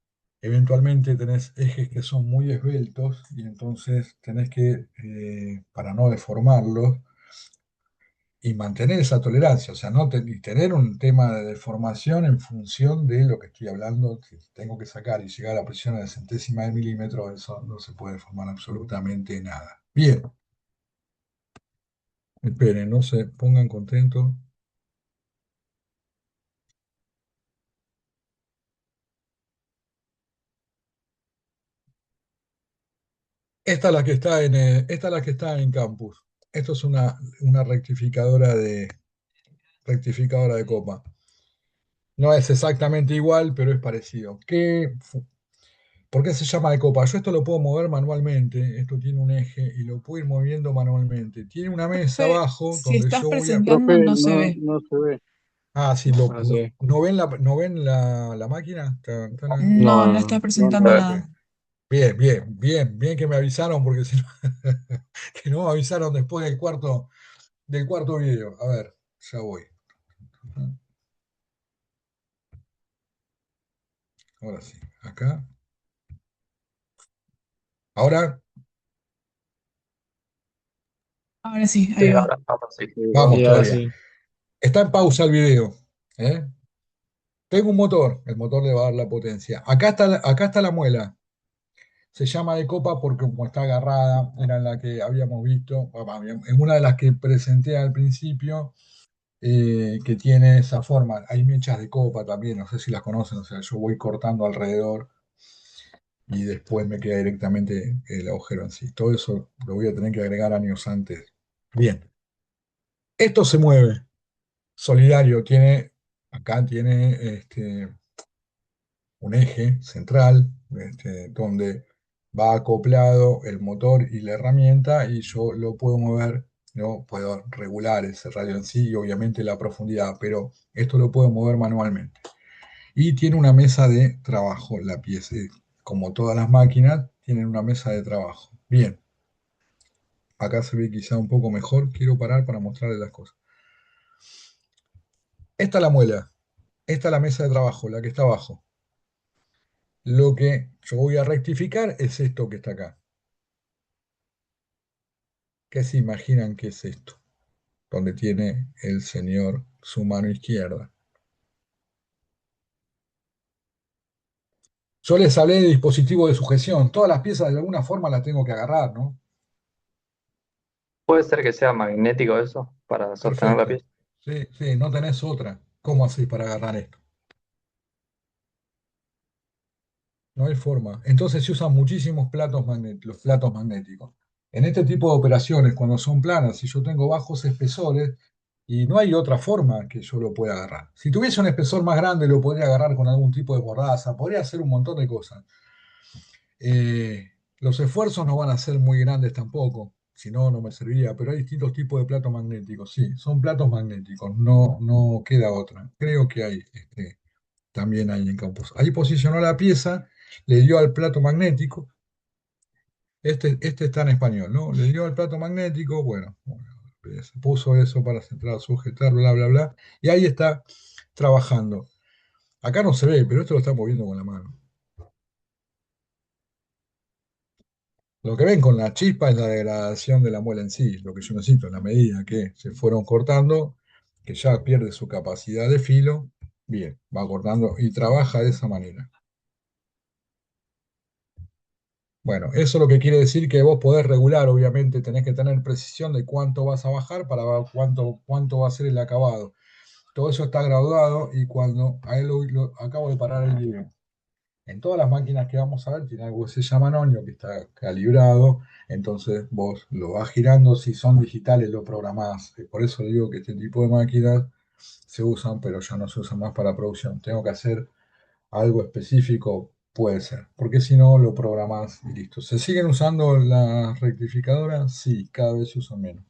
A: eventualmente tenés ejes que son muy esbeltos y entonces tenés que, para no deformarlos, y mantener esa tolerancia, o sea, y tener un tema de deformación en función de lo que estoy hablando, que tengo que sacar y llegar a la presión de centésima de milímetro, eso no se puede deformar absolutamente nada. Bien, esperen, no se pongan contentos. Esta es la que está esta es la que está en Campus. Esto es una rectificadora de copa. No es exactamente igual, pero es parecido. ¿Por qué se llama de copa? Yo esto lo puedo mover manualmente. Esto tiene un eje y lo puedo ir moviendo manualmente. Tiene una mesa abajo
D: Si
A: donde
D: estás
A: yo voy a.
D: presentando,
F: Profe,
D: no se
F: no,
D: ve.
F: no se ve.
A: Ah, sí,
E: Ah, sí.
A: ¿no ven la máquina?
E: No,
D: No, no
E: no,
D: estás
F: No,
D: presentando
F: no.
D: nada.
A: Bien, bien, bien, bien que me avisaron porque si no, que no me avisaron después del cuarto video. A ver, ya voy. Ahora sí, acá. Ahora
D: Ahora sí,
B: Sí,
D: ahí va.
B: ahora sí.
F: Sí,
A: vamos
E: sí, ahora
A: todavía.
E: sí.
A: Está en pausa el video. ¿Eh? Tengo un motor, el motor le va a dar la potencia. Acá está la muela. Se llama de copa porque como está agarrada, era la que habíamos visto, es una de las que presenté al principio, que tiene esa forma. Hay mechas de copa también, no sé si las conocen, o sea, yo voy cortando alrededor y después me queda directamente el agujero en sí. Todo eso lo voy a tener que agregar años antes. Bien, esto se mueve. Solidario acá tiene un eje central donde va acoplado el motor y la herramienta y yo lo puedo mover, no puedo regular ese radio en sí y obviamente la profundidad, pero esto lo puedo mover manualmente. Y tiene una mesa de trabajo, la pieza, como todas las máquinas, tienen una mesa de trabajo. Bien, acá se ve quizá un poco mejor, quiero parar para mostrarles las cosas. Esta es la muela, esta es la mesa de trabajo, la que está abajo. Lo que yo voy a rectificar es esto que está acá. ¿Qué se imaginan que es esto? Donde tiene el señor su mano izquierda. Yo les hablé de dispositivo de sujeción. Todas las piezas de alguna forma las tengo que agarrar, ¿no?
E: Puede ser que sea magnético eso para sostener la
A: Perfecto.
E: pieza.
A: Sí, sí, no tenés otra. ¿Cómo hacéis para agarrar esto? No hay forma. Entonces se usan muchísimos los platos magnéticos. En este tipo de operaciones, cuando son planas, si yo tengo bajos espesores y no hay otra forma que yo lo pueda agarrar. Si tuviese un espesor más grande, lo podría agarrar con algún tipo de mordaza, podría hacer un montón de cosas. Los esfuerzos no van a ser muy grandes tampoco, si no, no me serviría, pero hay distintos tipos de platos magnéticos. Sí, son platos magnéticos, no, no queda otra. Creo que hay también hay en campos. Ahí posicionó la pieza, le dio al plato magnético. Este está en español, ¿no? Le dio al plato magnético, bueno, se puso eso para centrar, sujetar, bla, bla, bla. Y ahí está trabajando. Acá no se ve, pero esto lo está moviendo con la mano. Lo que ven con la chispa es la degradación de la muela en sí, lo que yo necesito, en la medida que se fueron cortando, que ya pierde su capacidad de filo, bien, va cortando y trabaja de esa manera. Bueno, eso lo que quiere decir que vos podés regular, obviamente, tenés que tener precisión de cuánto vas a bajar para ver cuánto va a ser el acabado. Todo eso está graduado y cuando, ahí acabo de parar el video. En todas las máquinas que vamos a ver tiene algo que se llama nonio, que está calibrado, entonces vos lo vas girando, si son digitales lo programás. Por eso digo que este tipo de máquinas se usan, pero ya no se usan más para producción. Tengo que hacer algo específico, puede ser, porque si no lo programás y listo. ¿Se siguen usando las rectificadoras? Sí, cada vez se usan menos,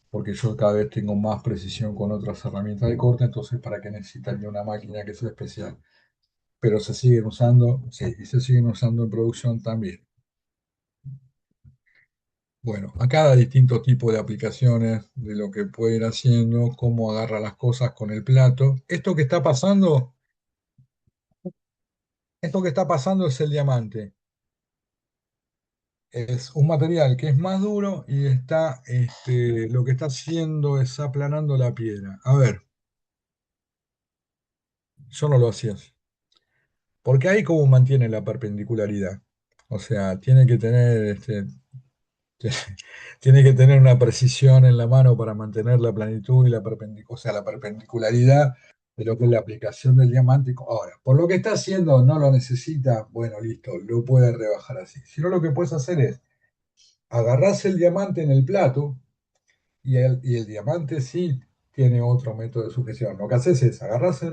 A: porque yo cada vez tengo más precisión con otras herramientas de corte, entonces ¿para qué necesitaría una máquina que sea especial? Pero se siguen usando, sí, y se siguen usando en producción también. Bueno, acá hay distintos tipos de aplicaciones de lo que puede ir haciendo, cómo agarra las cosas con el plato. Esto que está pasando es el diamante. Es un material que es más duro y lo que está haciendo es aplanando la piedra. A ver, yo no lo hacía así. Porque ahí cómo mantiene la perpendicularidad. O sea, tiene que tener una precisión en la mano para mantener la planitud y o sea, la perpendicularidad de lo que es la aplicación del diamante. Ahora, por lo que está haciendo no lo necesita, bueno, listo, lo puede rebajar así. Si no, lo que puedes hacer es agarrarse el diamante en el plato y el diamante sí tiene otro método de sujeción. Lo que haces es agarrarse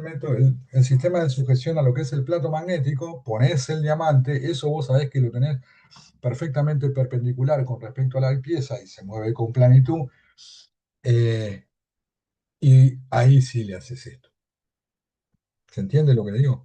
A: el sistema de sujeción a lo que es el plato magnético, pones el diamante, eso vos sabés que lo tenés perfectamente perpendicular con respecto a la pieza y se mueve con planitud, eh, y ahí sí le haces esto. ¿Se entiende lo que le digo?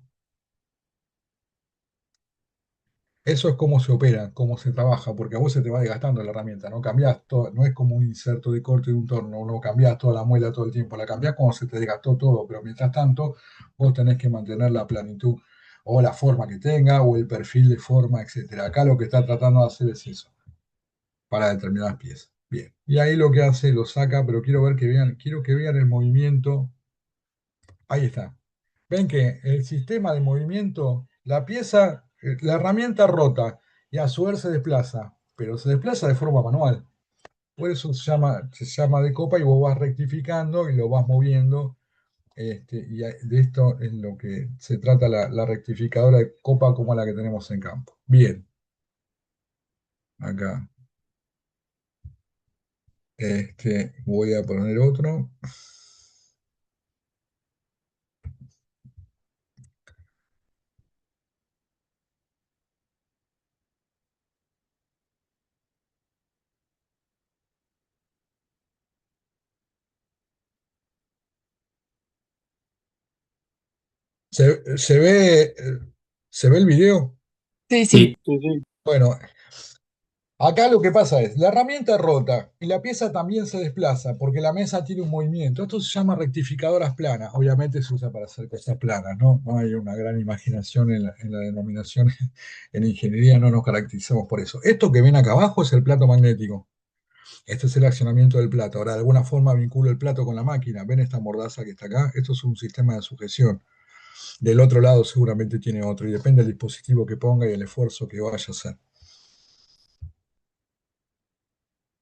A: Eso es cómo se opera, cómo se trabaja, porque a vos se te va desgastando la herramienta, no cambiás todo, no es como un inserto de corte de un torno, no cambiás toda la muela todo el tiempo, la cambiás cuando se te desgastó todo, pero mientras tanto vos tenés que mantener la planitud o la forma que tenga o el perfil de forma, etcétera. Acá lo que está tratando de hacer es eso, para determinadas piezas. Bien, y ahí lo que hace, lo saca, pero quiero que vean el movimiento. Ahí está. Ven que el sistema de movimiento, la herramienta rota y a su vez se desplaza, pero se desplaza de forma manual. Por eso se llama de copa y vos vas rectificando y lo vas moviendo De esto es lo que se trata la rectificadora de copa como la que tenemos en campo. Bien, acá voy a poner otro. ¿Se ve, se ve el video?
D: Sí, sí.
B: Sí,
F: Sí, sí.
A: Bueno, acá lo que pasa es, la herramienta rota y la pieza también se desplaza porque la mesa tiene un movimiento. Esto se llama rectificadoras planas. Obviamente se usa para hacer cosas planas, ¿no? No hay una gran imaginación en la denominación. En ingeniería no nos caracterizamos por eso. Esto que ven acá abajo es el plato magnético. Este es el accionamiento del plato. Ahora, de alguna forma vinculo el plato con la máquina. ¿Ven esta mordaza que está acá? Esto es un sistema de sujeción. Del otro lado seguramente tiene otro y depende del dispositivo que ponga y el esfuerzo que vaya a hacer.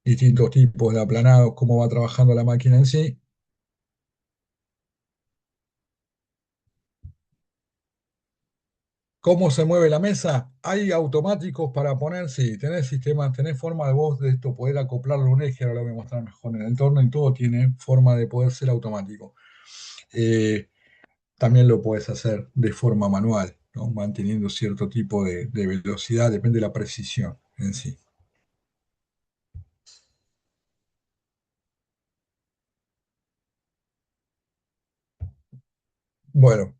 A: Distintos tipos de aplanados, cómo va trabajando la máquina en sí. ¿Cómo se mueve la mesa? Hay automáticos para poner, sí, tenés sistemas, tenés forma de vos de esto poder acoplarlo a un eje, ahora lo voy a mostrar mejor en el entorno y todo tiene forma de poder ser automático. Eh, También lo puedes hacer de forma manual, ¿no? Manteniendo cierto tipo de velocidad, depende de la precisión en sí. Bueno,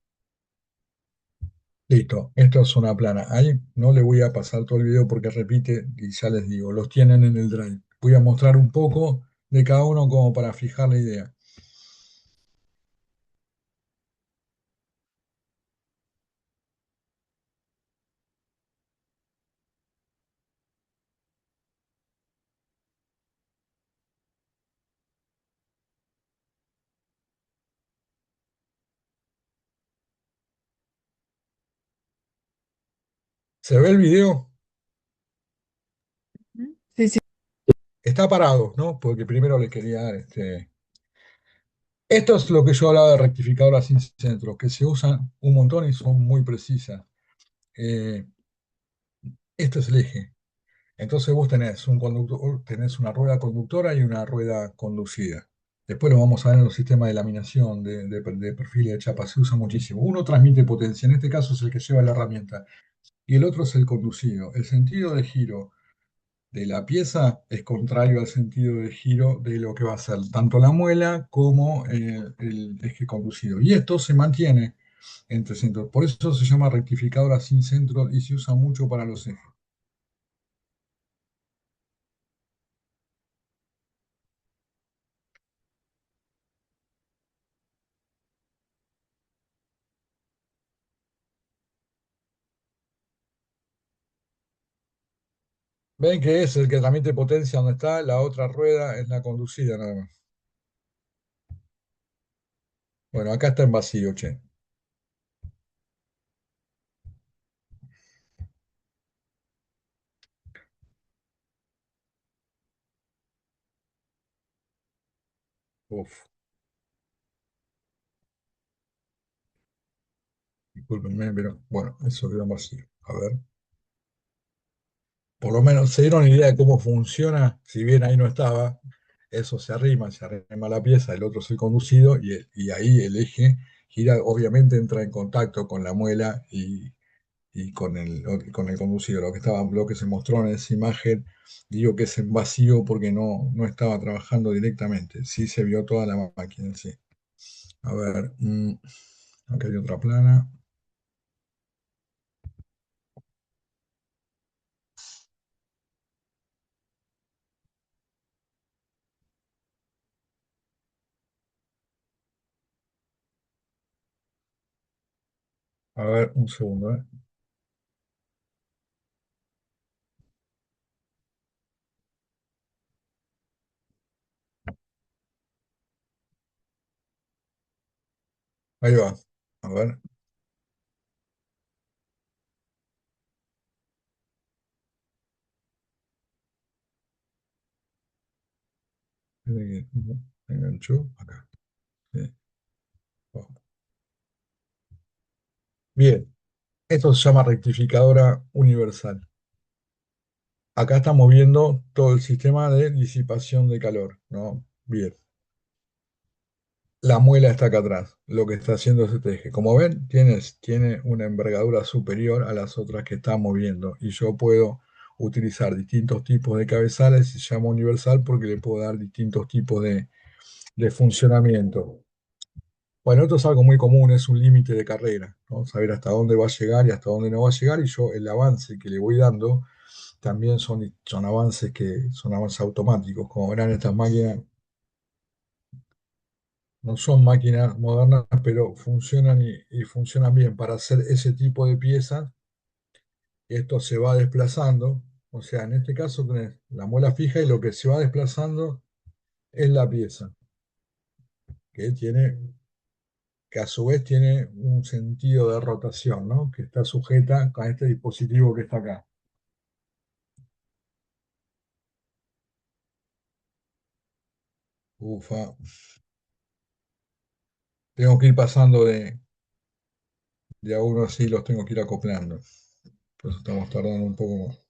A: listo, esto es una plana. Ahí no le voy a pasar todo el video porque repite y ya les digo, los tienen en el Drive. Voy a mostrar un poco de cada uno como para fijar la idea. ¿Se ve el video?
D: Sí, sí.
A: Está parado, ¿no? Porque primero les quería dar Esto es lo que yo hablaba de rectificadoras sin centro, que se usan un montón y son muy precisas. Eh, este es el eje. Entonces vos tenés un conductor, tenés una rueda conductora y una rueda conducida. Después lo vamos a ver en los sistemas de laminación de perfiles de chapa, se usa muchísimo. Uno transmite potencia, en este caso es el que lleva la herramienta, y el otro es el conducido. El sentido de giro de la pieza es contrario al sentido de giro de lo que va a ser tanto la muela como el eje conducido. Y esto se mantiene entre centros. Por eso se llama rectificadora sin centro y se usa mucho para los ejes. Ven que es el que transmite potencia donde está, la otra rueda es la conducida nada más. Bueno, acá está en vacío, che. Uf, discúlpenme, pero bueno, eso quedó en vacío. A ver. Por lo menos se dieron idea de cómo funciona, si bien ahí no estaba, eso se arrima la pieza, el otro es el conducido y ahí el eje gira, obviamente entra en contacto con la muela y con el conducido. Lo que se mostró en esa imagen, digo que es en vacío porque no estaba trabajando directamente, sí se vio toda la máquina, sí. A ver, acá hay otra plana. A ver, un segundo, ¿eh? Ahí va. A ver. Enganchó acá. Sí. Oh. Bien, esto se llama rectificadora universal. Acá estamos viendo todo el sistema de disipación de calor, ¿no? Bien, la muela está acá atrás, lo que está haciendo es este eje. Como ven, tiene una envergadura superior a las otras que estamos viendo y yo puedo utilizar distintos tipos de cabezales, se llama universal porque le puedo dar distintos tipos de funcionamiento. Bueno, esto es algo muy común, es un límite de carrera, ¿no? Saber hasta dónde va a llegar y hasta dónde no va a llegar, y yo el avance que le voy dando también son avances automáticos. Como verán, estas máquinas no son máquinas modernas, pero funcionan y funcionan bien para hacer ese tipo de piezas. Esto se va desplazando, o sea, en este caso tenés la muela fija y lo que se va desplazando es la pieza, que tiene que a su vez tiene un sentido de rotación, ¿no? Que está sujeta a este dispositivo que está acá. Ufa, tengo que ir pasando de a uno así, los tengo que ir acoplando. Por eso estamos tardando un poco más.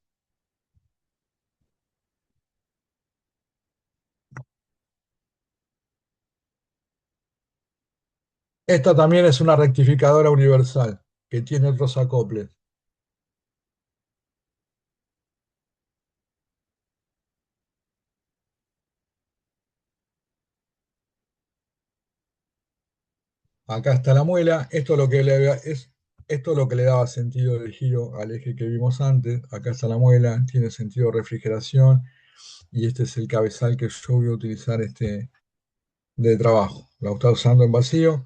A: Esta también es una rectificadora universal, que tiene otros acoples. Acá está la muela. Esto es lo que le daba sentido de giro al eje que vimos antes. Acá está la muela, tiene sentido de refrigeración. Y este es el cabezal que yo voy a utilizar de trabajo. La está usando en vacío.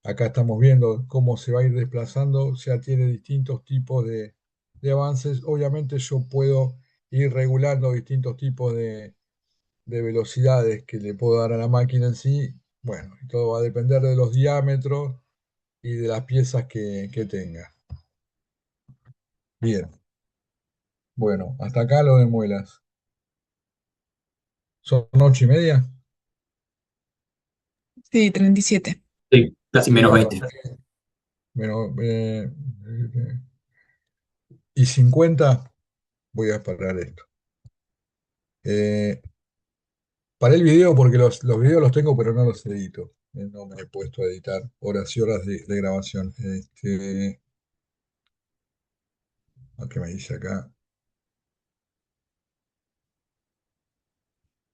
A: Acá estamos viendo cómo se va a ir desplazando. O sea, tiene distintos tipos de avances. Obviamente yo puedo ir regulando distintos tipos de velocidades que le puedo dar a la máquina en sí. Bueno, y todo va a depender de los diámetros y de las piezas que tenga. Bien, bueno, hasta acá lo de muelas. ¿Son 8:30?
D: Sí, 37.
B: Sí, casi menos
A: Bueno,
B: 20.
A: bueno, y 50 voy a parar esto. Eh, Paré el video porque los videos los tengo, pero no los edito. No me he puesto a editar horas y horas de grabación. ¿Qué me dice acá?